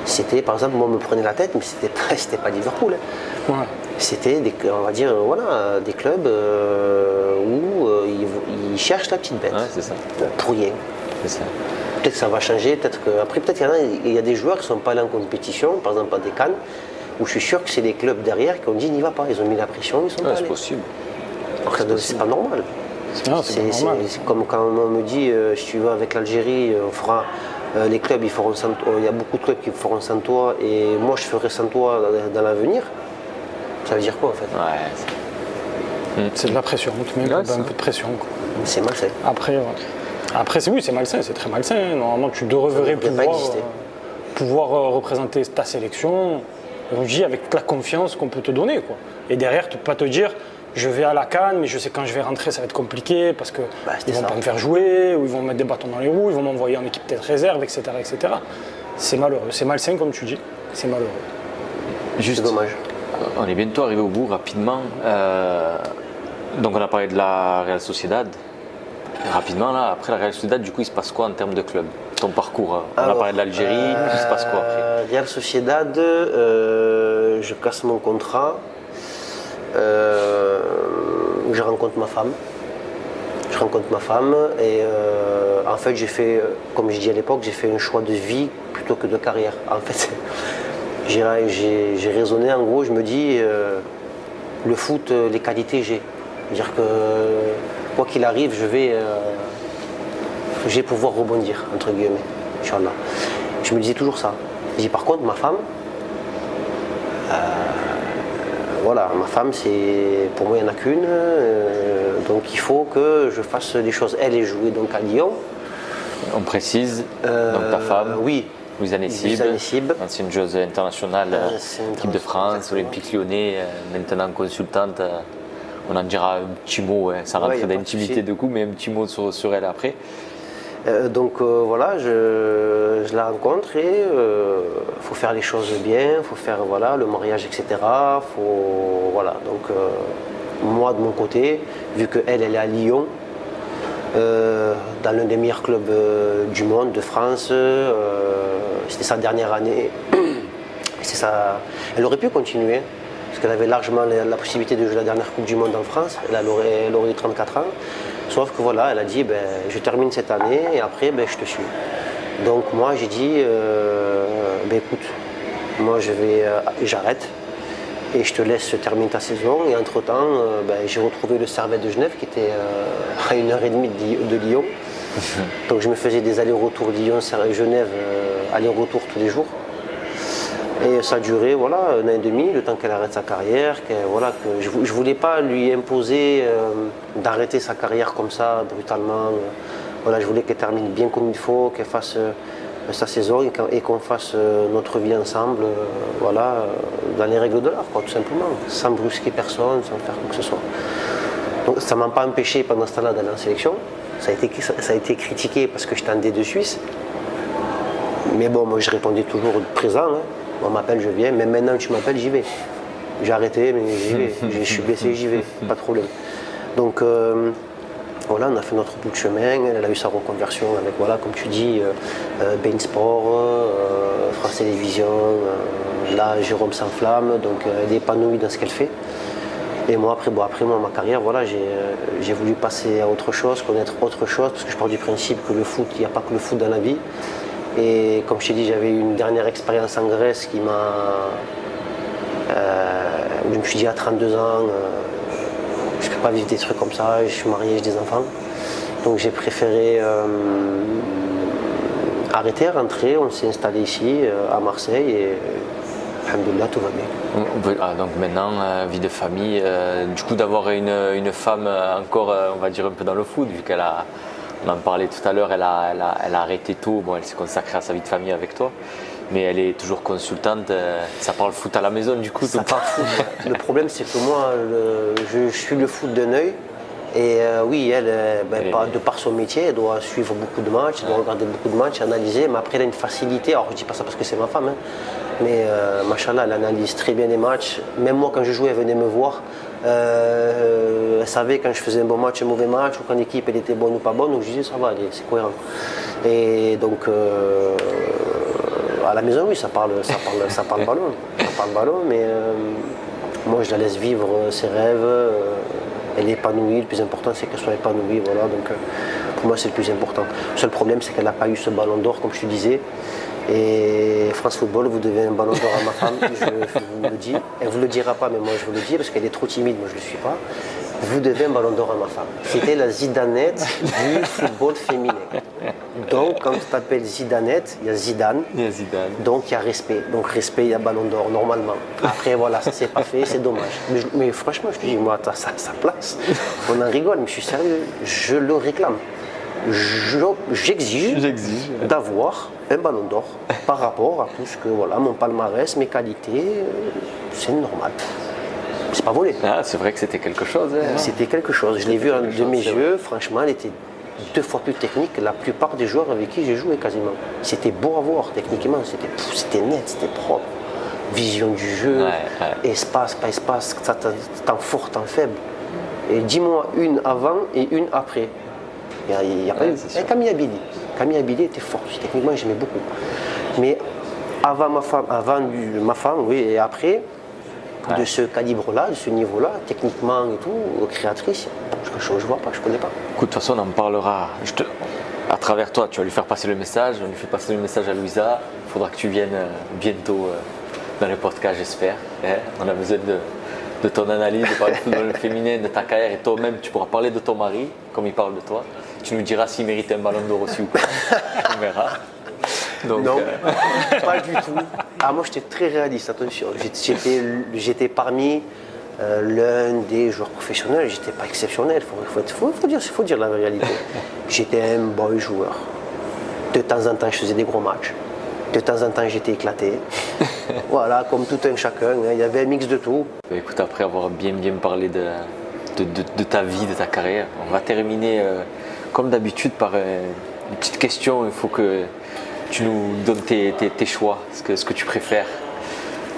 C'était, par exemple, moi, on me prenait la tête, mais c'était pas Liverpool. Hein. Ouais. C'était, on va dire, voilà, des clubs où ils cherchent la petite bête. Ouais, c'est ça. Pour rien. C'est ça. Peut-être que ça va changer, après peut-être il y a des joueurs qui ne sont pas allés en compétition, par exemple à des Cannes, où je suis sûr que c'est les clubs derrière qui ont dit n'y va pas, ils ont mis la pression, ils sont pas allés. C'est possible. C'est pas normal. Non, c'est pas normal. C'est comme quand on me dit si tu vas avec l'Algérie, on fera les clubs, ils feront sans toi. Il y a beaucoup de clubs qui feront sans toi et moi je ferai sans toi dans l'avenir. Ça veut dire quoi en fait? C'est de la pression, tu mets un peu de pression. Quoi. C'est malsain. Après, oui, c'est malsain, c'est très malsain. Normalement, tu devrais pouvoir représenter ta sélection, rugby, avec toute la confiance qu'on peut te donner. Quoi. Et derrière, tu ne peux pas te dire, je vais à la CAN, mais je sais quand je vais rentrer, ça va être compliqué parce qu'ils ne vont pas me faire jouer, ou ils vont me mettre des bâtons dans les roues, ils vont m'envoyer en équipe peut-être réserve, etc., etc. C'est malheureux, c'est malsain comme tu dis, c'est malheureux. Juste dommage. On est bientôt arrivé au bout, rapidement. Donc on a parlé de la Real Sociedad. Rapidement, là, après la Real Sociedad, du coup, il se passe quoi en termes de club? Ton parcours, on a parlé de l'Algérie, il se passe quoi après? Real Sociedad, je casse mon contrat. Je rencontre ma femme. Et en fait, j'ai fait, comme je dis à l'époque, j'ai fait un choix de vie plutôt que de carrière. En fait, j'ai raisonné, en gros, je me dis, le foot, les qualités, j'ai. C'est-à-dire que quoi qu'il arrive, je vais pouvoir rebondir, entre guillemets, Inch'Allah. Je me disais toujours ça. Je dis par contre, ma femme, voilà, ma femme, pour moi, il n'y en a qu'une. Donc il faut que je fasse des choses. Elle est jouée donc à Lyon. On précise, donc ta femme, oui. Louisa Nessib, ancienne joueuse internationale, équipe de France, Olympique Lyonnais, maintenant consultante. On en dira un petit mot, sans rentrer d'intimité de coup, mais un petit mot sur elle après. Donc voilà, je la rencontre et il faut faire les choses bien, il faut faire le mariage, etc. Donc moi de mon côté, vu qu'elle est à Lyon, dans l'un des meilleurs clubs du monde, de France, c'était sa dernière année. Elle aurait pu continuer, parce qu'elle avait largement la possibilité de jouer la dernière Coupe du Monde en France, elle aurait eu 34 ans. Sauf que voilà, elle a dit je termine cette année et après je te suis. Donc moi j'ai dit écoute, moi j'arrête et je te laisse terminer ta saison. Et entre temps, j'ai retrouvé le Servette de Genève qui était à 1h30 de Lyon. Donc je me faisais des allers-retours Lyon-Genève, aller-retour tous les jours. Et ça a duré un an et demi, le temps qu'elle arrête sa carrière. Que je ne voulais pas lui imposer d'arrêter sa carrière comme ça, brutalement. Je voulais qu'elle termine bien comme il faut, qu'elle fasse sa saison et qu'on fasse notre vie ensemble, dans les règles de l'art, tout simplement. Sans brusquer personne, sans faire quoi que ce soit. Donc ça ne m'a pas empêché pendant ce temps-là d'aller en sélection. Ça a été critiqué parce que j'étais en D2 Suisse. Mais bon, moi je répondais toujours présent. On m'appelle, je viens. Même maintenant tu m'appelles, j'y vais. J'ai arrêté, mais j'y vais. Je suis blessé, j'y vais. Pas de problème. Donc on a fait notre bout de chemin. Elle a eu sa reconversion avec, comme tu dis, Bein Sport, France Télévisions. Là, Jérôme s'enflamme. Donc elle est épanouie dans ce qu'elle fait. Et moi, après ma carrière, j'ai voulu passer à autre chose, connaître autre chose, parce que je pars du principe que le foot, il n'y a pas que le foot dans la vie. Et comme je t'ai dit, j'avais eu une dernière expérience en Grèce qui où je me suis dit à 32 ans, je ne peux pas vivre des trucs comme ça, je suis marié, j'ai des enfants. Donc j'ai préféré arrêter, rentrer, on s'est installé ici à Marseille et alhamdoulilah, tout va bien. Donc maintenant, vie de famille, du coup d'avoir une femme encore, on va dire un peu dans le foot, vu qu'elle a... On en parlait tout à l'heure, elle a arrêté tôt, elle s'est consacrée à sa vie de famille avec toi, mais elle est toujours consultante, ça parle foot à la maison du coup. Ça parle foot. Le problème c'est que moi, je suis le foot d'un œil, et oui, elle, de par son métier, elle doit suivre beaucoup de matchs, elle doit regarder beaucoup de matchs, analyser, mais après elle a une facilité, alors je ne dis pas ça parce que c'est ma femme, mais machallah, elle analyse très bien les matchs, même moi quand je jouais, elle venait me voir. Elle savait quand je faisais un bon match, un mauvais match, ou quand l'équipe elle était bonne ou pas bonne, donc je disais ça va, c'est cohérent. Et donc à la maison, oui, ça parle ballon. Ça parle ballon, mais moi je la laisse vivre ses rêves, elle est épanouie, le plus important c'est qu'elle soit épanouie. Donc pour Pour moi, c'est le plus important. Le seul problème, c'est qu'elle n'a pas eu ce ballon d'or, comme je te disais. Et France Football, vous devez un ballon d'or à ma femme, je vous le dis. Elle ne vous le dira pas, mais moi je vous le dis, parce qu'elle est trop timide, moi je ne le suis pas. Vous devez un ballon d'or à ma femme. C'était la Zidanette du football féminin. Donc, quand tu t'appelles Zidanette, il y a Zidane. Il y a Zidane. Donc, il y a respect. Donc, respect, il y a ballon d'or, normalement. Après, voilà, ça s'est pas fait, c'est dommage. Mais franchement, je te dis, moi, ça a sa place. On en rigole, mais je suis sérieux. Je le réclame. J'exige d'avoir un ballon d'or par rapport à tout ce que, voilà, mon palmarès, mes qualités, c'est normal. C'est pas volé. Ah, c'est vrai que c'était quelque chose. Hein. C'était quelque chose. Je l'ai vu de mes yeux. Franchement, elle était 2 fois plus technique que la plupart des joueurs avec qui j'ai joué quasiment. C'était beau à voir techniquement. C'était net, c'était propre. Vision du jeu, espace, pas espace, temps fort, temps faible. Et dis-moi une avant et une après. Il n'y a pas eu. Et Camille Abidi était forte. Techniquement, j'aimais beaucoup. Mais avant ma femme, oui, et après. De ce calibre-là, de ce niveau-là, techniquement et tout, créatrice, je ne vois pas, je ne connais pas. Écoute, de toute façon, on en parlera. À travers toi, tu vas lui faire passer le message. On lui fait passer le message à Louisa. Il faudra que tu viennes bientôt dans le podcast, j'espère. On a besoin de ton analyse, de parler de football féminin, de ta carrière. Et toi-même, tu pourras parler de ton mari, comme il parle de toi. Tu nous diras s'il mérite un ballon d'or aussi ou pas. On verra. Donc, non, pas du tout. Ah, moi, j'étais très réaliste, attention. J'étais parmi l'un des joueurs professionnels. J'étais pas exceptionnel, faut dire la réalité. J'étais un bon joueur. De temps en temps, je faisais des gros matchs. De temps en temps, j'étais éclaté. Voilà, comme tout un chacun. Hein. Il y avait un mix de tout. Écoute, après avoir bien parlé de ta vie, de ta carrière, on va terminer comme d'habitude par une petite question. Il faut que tu nous donnes tes choix, ce que tu préfères.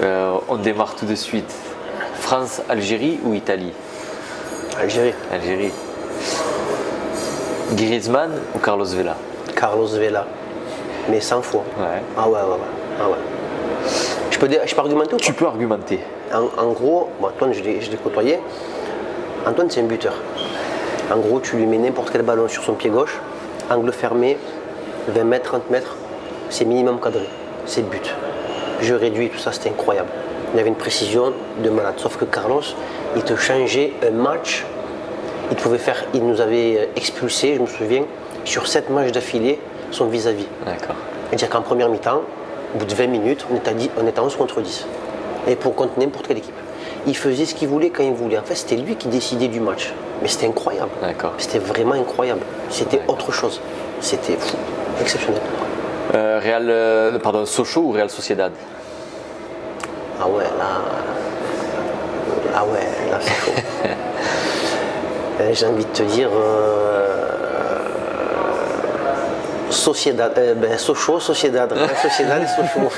On démarre tout de suite. France, Algérie ou Italie? Algérie. Griezmann ou Carlos Vela? Carlos Vela. Mais 100 fois. Ouais. Ah ouais. Je peux argumenter ou pas? Tu peux argumenter. En gros, bon, Antoine, je l'ai côtoyé. Antoine, c'est un buteur. En gros, tu lui mets n'importe quel ballon sur son pied gauche, angle fermé, 20 mètres, 30 mètres, c'est minimum cadré. C'est but. Je réduis, tout ça, c'était incroyable. Il avait une précision de malade. Sauf que Carlos, il te changeait un match. Il nous avait expulsés, je me souviens, sur 7 matchs d'affilée, son vis-à-vis. D'accord. C'est-à-dire qu'en première mi-temps, au bout de 20 minutes, on était à 11 contre 10. Et pour contre n'importe quelle équipe. Il faisait ce qu'il voulait quand il voulait. En fait, c'était lui qui décidait du match. Mais c'était incroyable. D'accord. C'était vraiment incroyable. C'était autre chose. C'était fou, exceptionnel. Sochaux ou Real Sociedad? Ah ouais, là c'est chaud. J'ai envie de te dire Sochaux, Sociedad. Sociedad et Sochaux.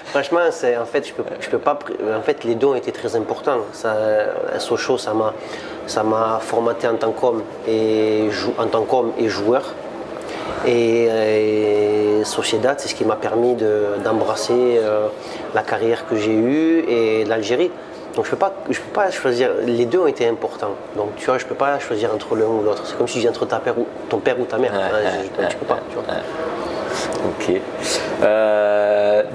Franchement, en fait, je peux pas. En fait, les deux ont été très importants. Sochaux, ça m'a formaté en tant qu'homme et joueur. Et Sociedad, c'est ce qui m'a permis d'embrasser la carrière que j'ai eue et l'Algérie. Donc je peux pas choisir. Les deux ont été importants. Donc tu vois, je peux pas choisir entre l'un ou l'autre. C'est comme si je dis entre ton père ou ta mère. Tu peux pas. Tu vois. Ok.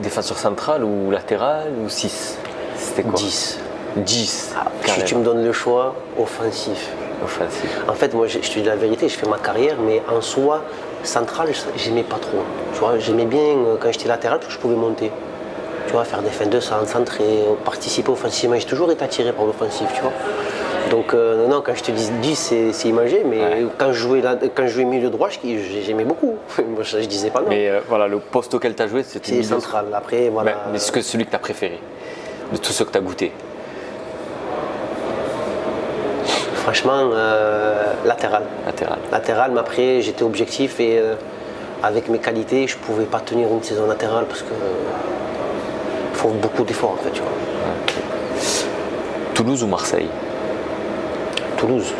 Défenseur central ou latéral ou 6? C'était quoi? 10. 10. Si tu me donnes le choix, offensif. En fait, moi, je te dis la vérité, je fais ma carrière, mais en soi, central, j'aimais pas trop. Tu vois, j'aimais bien quand j'étais latéral que je pouvais monter. Tu vois, faire des fins de centre et participer offensivement. J'ai toujours été attiré par l'offensif, tu vois. Donc, non, quand je te dis 10, c'est imagé, mais quand je jouais milieu droit, j'aimais beaucoup. Moi, je disais pas non. Mais voilà, le poste auquel tu as joué, c'était central. Après, voilà. Mais est-ce que celui que tu as préféré, de tous ceux que tu as goûté? Franchement, latéral. Latéral, mais après, j'étais objectif et avec mes qualités, je ne pouvais pas tenir une saison latérale parce que faut beaucoup d'efforts en fait, tu vois. Toulouse ou Marseille? Toulouse.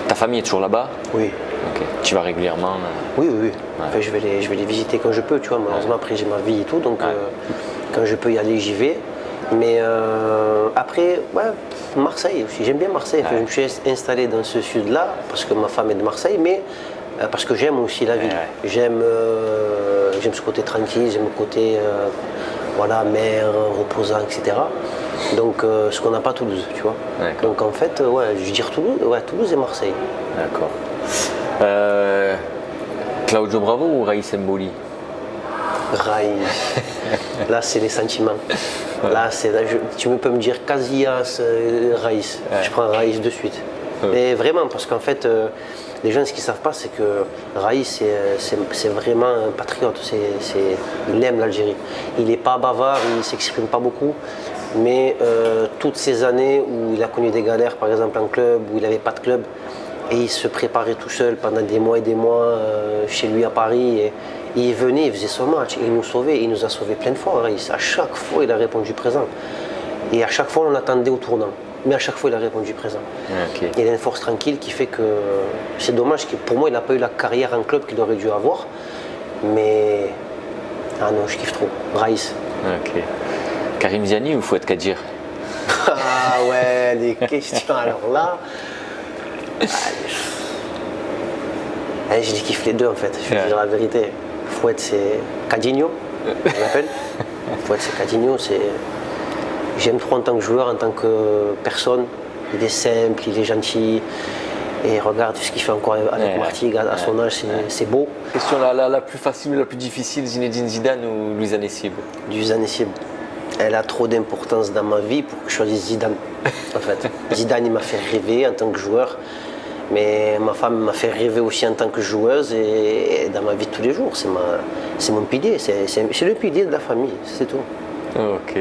Ta famille est toujours là-bas? Oui. Okay. Tu vas régulièrement? Oui. Ouais. Enfin, je vais les visiter quand je peux, tu vois. Malheureusement, après, j'ai ma vie et tout, donc quand je peux y aller, j'y vais. Mais après, Marseille aussi. J'aime bien Marseille. Enfin, je me suis installé dans ce sud-là parce que ma femme est de Marseille, mais Parce que j'aime aussi la ville. Ouais. J'aime ce côté tranquille, j'aime le côté voilà, mer, reposant, etc. Donc ce qu'on n'a pas à Toulouse, tu vois. D'accord. Donc en fait, ouais, je veux dire Toulouse et Marseille. D'accord. Claudio Bravo ou Raïs Mboli? Raïs. Là, c'est les sentiments. Là, tu peux me dire Casillas, Raïs. Ouais. Je prends Raïs de suite. Ouais. Mais vraiment, parce qu'en fait, les gens, ce qu'ils ne savent pas, c'est que Raïs, c'est vraiment un patriote. Il aime l'Algérie. Il n'est pas bavard, il ne s'exprime pas beaucoup. Mais toutes ces années où il a connu des galères, par exemple en club, où il n'avait pas de club, et il se préparait tout seul pendant des mois et des mois chez lui à Paris. Et il venait, il faisait son match, et il nous sauvait. Il nous a sauvés plein de fois, Raïs. À chaque fois, il a répondu présent. Et à chaque fois, on l'attendait au tournant. Mais à chaque fois, il a répondu présent. Okay. Il a une force tranquille qui fait que c'est dommage que pour moi, il n'a pas eu la carrière en club qu'il aurait dû avoir. Mais ah non, je kiffe trop. Raïs. Ok. Karim Ziani ou Fouad Kadjir? Ah ouais, les questions. Alors là, allez, je kiffe les deux en fait. Je vais dire la vérité. Fouad, c'est Cadinho, je l'appelle. Fouad, c'est Cadinho. J'aime trop en tant que joueur, en tant que personne. Il est simple, il est gentil. Et regarde ce qu'il fait encore avec Martigues à son âge, c'est beau. Question la plus facile ou la plus difficile, Zinedine Zidane ou Louis Anessib? Louis Anessib. Elle a trop d'importance dans ma vie pour que je choisisse Zidane. En fait, Zidane, il m'a fait rêver en tant que joueur. Mais ma femme m'a fait rêver aussi en tant que joueuse et dans ma vie de tous les jours. C'est mon pilier, c'est le pilier de la famille, c'est tout. Ok.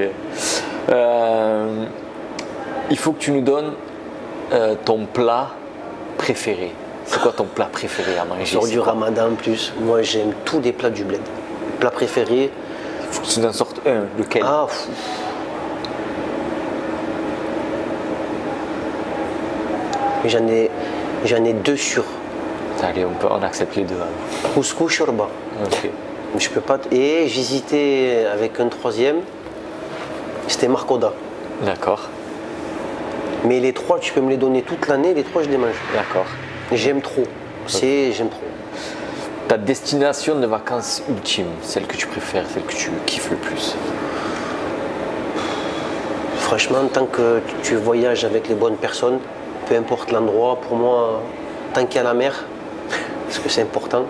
Il faut que tu nous donnes ton plat préféré. C'est quoi ton plat préféré à manger? Sur du ramadan en plus, moi j'aime tous les plats du bled. Plat préféré. Il faut que tu nous en sortes un. Lequel? Ah, J'en ai deux sûrs. Allez, on accepte les deux. Alors. Couscous, shorba. Ok. Je peux pas. Et j'hésitais avec un troisième. C'était marcoda. D'accord. Mais les trois, tu peux me les donner toute l'année. Les trois, je les mange. D'accord. J'aime trop. J'aime trop. Ta destination de vacances ultime, celle que tu préfères, celle que tu kiffes le plus? Franchement, tant que tu voyages avec les bonnes personnes, peu importe l'endroit, pour moi, tant qu'il y a la mer, parce que c'est important.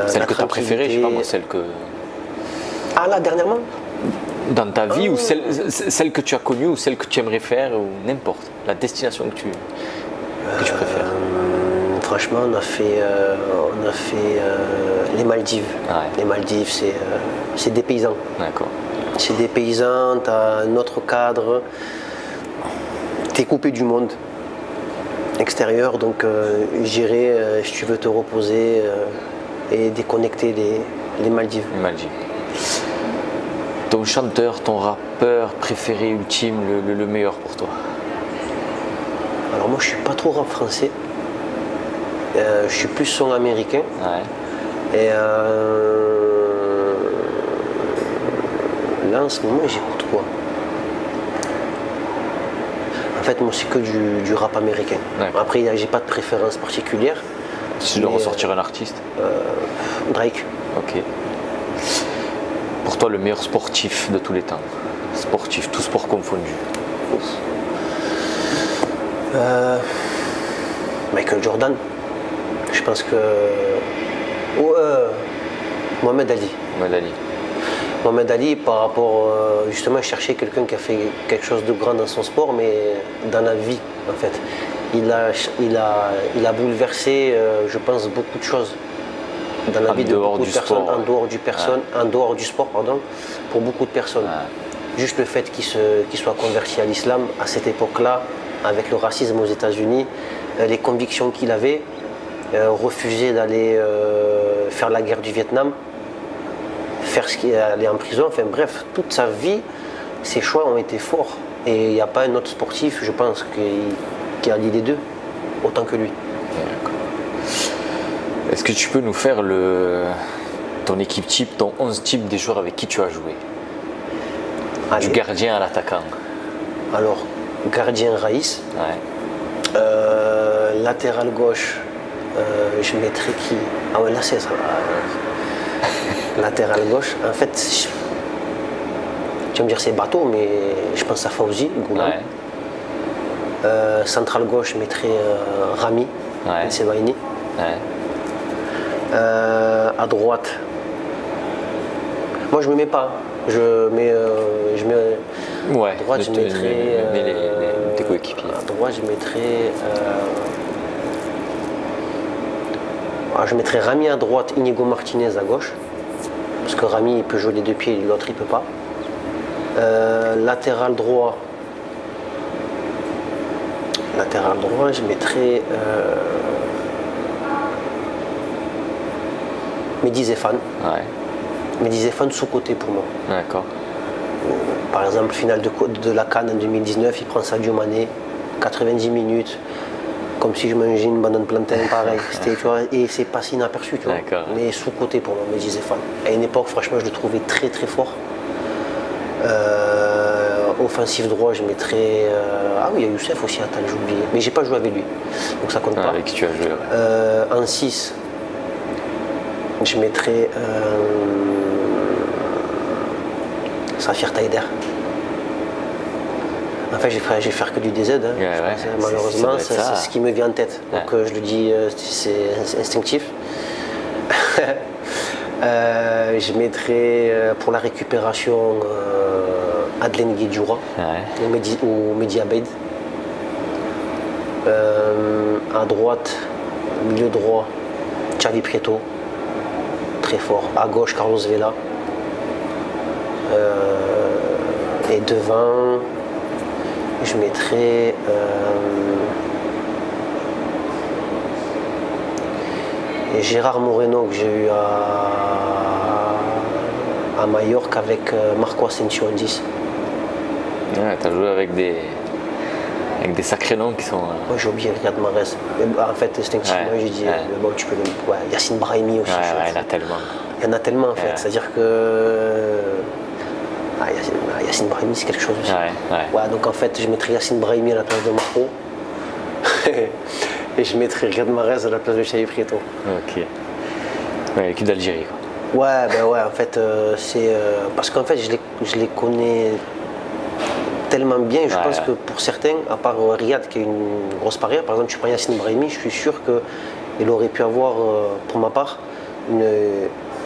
Celle que tu as préférée, je sais pas moi, celle que. Ah là, dernièrement? Dans ta vie, ou celle que tu as connue, ou celle que tu aimerais faire, ou n'importe. La destination que tu préfères. Franchement, on a fait les Maldives. Ouais. Les Maldives, c'est des paysans. D'accord. C'est des paysans, tu as un autre cadre, tu es coupé du monde extérieur, donc j'irai, si tu veux te reposer et déconnecter les Maldives. Les Maldives. Ton chanteur, ton rappeur préféré, ultime, le meilleur pour toi? Alors moi je suis pas trop rap français, je suis plus son américain. Ouais. Et là en ce moment j'écoute quoi? En fait moi c'est que du rap américain. D'accord. Après j'ai pas de préférence particulière. Si tu dois ressortir un artiste? Drake. Ok. Pour toi le meilleur sportif de tous les temps? Sportif, tout sport confondu. Michael Jordan. Je pense que. Mohamed Ali. Mohamed Ali, par rapport. Justement, chercher quelqu'un qui a fait quelque chose de grand dans son sport, mais dans la vie, en fait. Il a bouleversé, je pense, beaucoup de choses dans la vie de beaucoup de personnes, en dehors du sport, pour beaucoup de personnes. Ouais. Juste le fait qu'il soit converti à l'islam à cette époque-là, avec le racisme aux États-Unis, les convictions qu'il avait, refuser d'aller faire la guerre du Vietnam, faire ce qu'il aller en prison, enfin bref, toute sa vie, ses choix ont été forts. Et il n'y a pas un autre sportif, je pense, qui a dit les deux, autant que lui. Est-ce que tu peux nous faire ton équipe type, ton 11 type des joueurs avec qui tu as joué? Allez. Du gardien à l'attaquant. Alors, gardien Raïs. Ouais. Latéral gauche, je mettrais qui? Ah ouais, là c'est ça. Latéral gauche. En fait, tu vas me dire c'est bateau, mais je pense à Fauzi, Goulam. Central gauche, je mettrais Rami, Sebaini. À droite, moi je me mets pas. À droite, je mettrais. Tes coéquipiers. À droite, je mettrais. Je mettrais Rami à droite, Inigo Martinez à gauche. Parce que Rami il peut jouer les deux pieds, l'autre il peut pas. Latéral droit, je mettrais Mehdi Zéphane. Mehdi Zéphane sous-côté pour moi. D'accord. Par exemple, finale de la CAN en 2019, il prend Sadio Mané, 90 minutes, comme si je mangeais une banane plantain, pareil. Tu vois, et c'est passé inaperçu, tu vois. Mais sous-côté pour moi, Mehdi Zéphane. À une époque, franchement, je le trouvais très très fort. Offensif droit, je mettrais. Ah oui, il y a Youssef aussi, attends, j'ai oublié. Mais j'ai pas joué avec lui, donc ça compte pas. Avec qui tu as joué, En 6, je mettrais Safir Taider. En fait, je vais faire que du DZ. Malheureusement, c'est ce qui me vient en tête. Donc je le dis, c'est instinctif. Je mettrais pour la récupération Adlen Guedjoura ou Mehdi Abeid. À droite, milieu droit, Xavi Prieto, très fort. À gauche, Carlos Vela. Et devant, je mettrais Gérard Moreno que j'ai eu à Majorque avec Marco Asensio en 10. Tu as joué avec des sacrés noms qui sont. Moi j'ai oublié Riyad Mahrez. En fait, instinctivement, j'ai dit bon, tu peux le. Yacine Brahimi aussi. Il y en a tellement. Il y en a tellement en fait. C'est-à-dire que. Yacine Brahimi, c'est quelque chose aussi. Donc en fait, je mettrais Yacine Brahimi à la place de Marco. Et je mettrais Riyad Mahrez à la place de Xavi Prieto. Ok. L'équipe d'Algérie, quoi. Ouais, en fait, c'est. Parce qu'en fait, je les connais tellement bien. Je pense que pour certains, à part Riyad qui a une grosse barrière, par exemple, tu prends Yacine Brahimi, je suis sûr qu'il aurait pu avoir, pour ma part,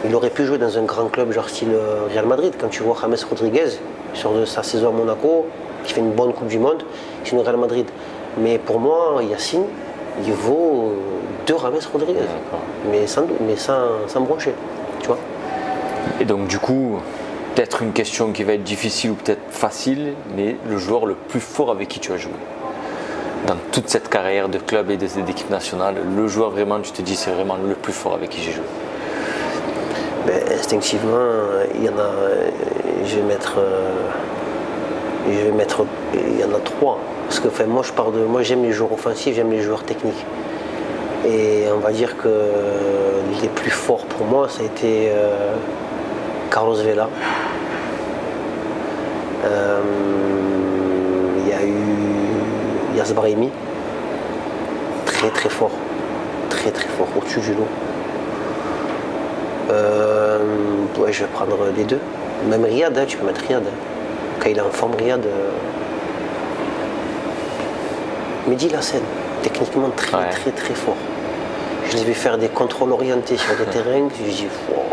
il aurait pu jouer dans un grand club, genre style Real Madrid. Quand tu vois James Rodriguez, sur sa saison à Monaco, qui fait une bonne Coupe du Monde, c'est une Real Madrid. Mais pour moi, Yacine, il vaut 2 James Rodriguez. Mais sans broncher, tu vois. Et donc, du coup, peut-être une question qui va être difficile ou peut-être facile, mais le joueur le plus fort avec qui tu as joué dans toute cette carrière de club et d'équipe nationale, le joueur vraiment, tu te dis, c'est vraiment le plus fort avec qui j'ai joué. Instinctivement, il y en a. Je vais mettre. Il y en a 3. Parce que moi j'aime les joueurs offensifs, j'aime les joueurs techniques. Et on va dire que les plus forts pour moi, ça a été Carlos Vela. Il y a eu Yas Brahimi. Très très fort. Très très fort, au-dessus du lot. Je vais prendre les deux. Même Riyad, tu peux mettre Riyad. Quand il est en forme, Riyad. Mehdi Lassène, techniquement très très fort. Je les vais faire des contrôles orientés sur des terrains, je dis wow,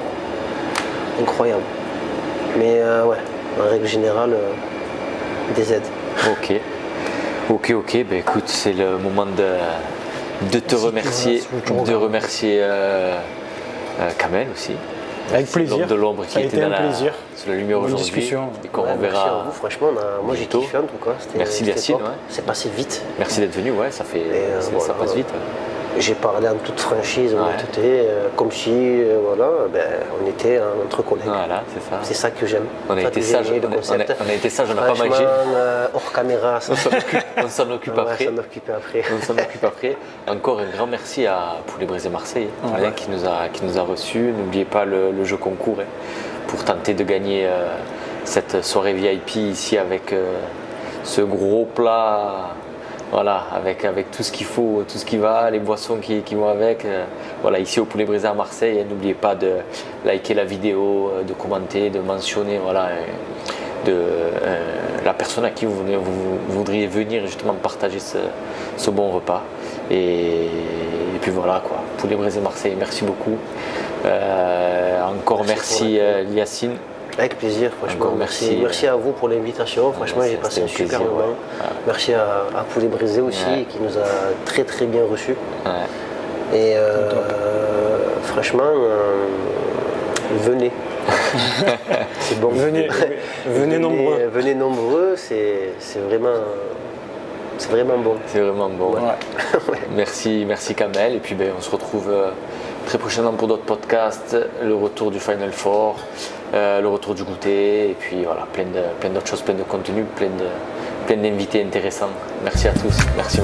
incroyable. Mais en règle générale, des aides. Ok, écoute, c'est le moment de te remercier, Kamel aussi. Avec plaisir. De l'ombre qui était dans sur la lumière aujourd'hui. Discussion. Et qu'on reverra. Merci à vous, franchement, moi j'ai kiffé en tout cas. Merci Yacine. C'est passé vite. Merci d'être venu, ça passe vite. J'ai parlé en toute franchise, honnêteté, comme si on était entre collègues. Voilà, c'est ça. C'est ça que j'aime. On a été sages, on n'a pas mangé. Hors caméra, on s'en occupe après. On s'en occupe après. Encore un grand merci à Poulet Braisé Marseille, qui nous a reçus. N'oubliez pas le jeu concours pour tenter de gagner cette soirée VIP ici avec ce gros plat Voilà, avec tout ce qu'il faut, tout ce qui va, les boissons qui vont avec. Voilà, ici au Poulet Braisé à Marseille, n'oubliez pas de liker la vidéo, de commenter, de mentionner voilà, la personne à qui vous voudriez venir justement partager ce bon repas. Et puis voilà quoi, Poulet Braisé Marseille, merci beaucoup. Encore merci Yacine. Avec plaisir, franchement. Encore merci à vous pour l'invitation. Franchement, j'ai passé un super moment. Ouais. Merci à Poulet Braisé aussi, qui nous a très très bien reçus. Ouais. Et franchement, venez. C'est bon. Venez nombreux. Venez nombreux, c'est vraiment bon. C'est vraiment bon. Ouais. Merci Kamel. Et puis on se retrouve très prochainement pour d'autres podcasts, le retour du Final Four, le retour du goûter, et puis voilà, plein d'autres choses, plein de contenus, plein d'invités intéressants. Merci à tous. Merci.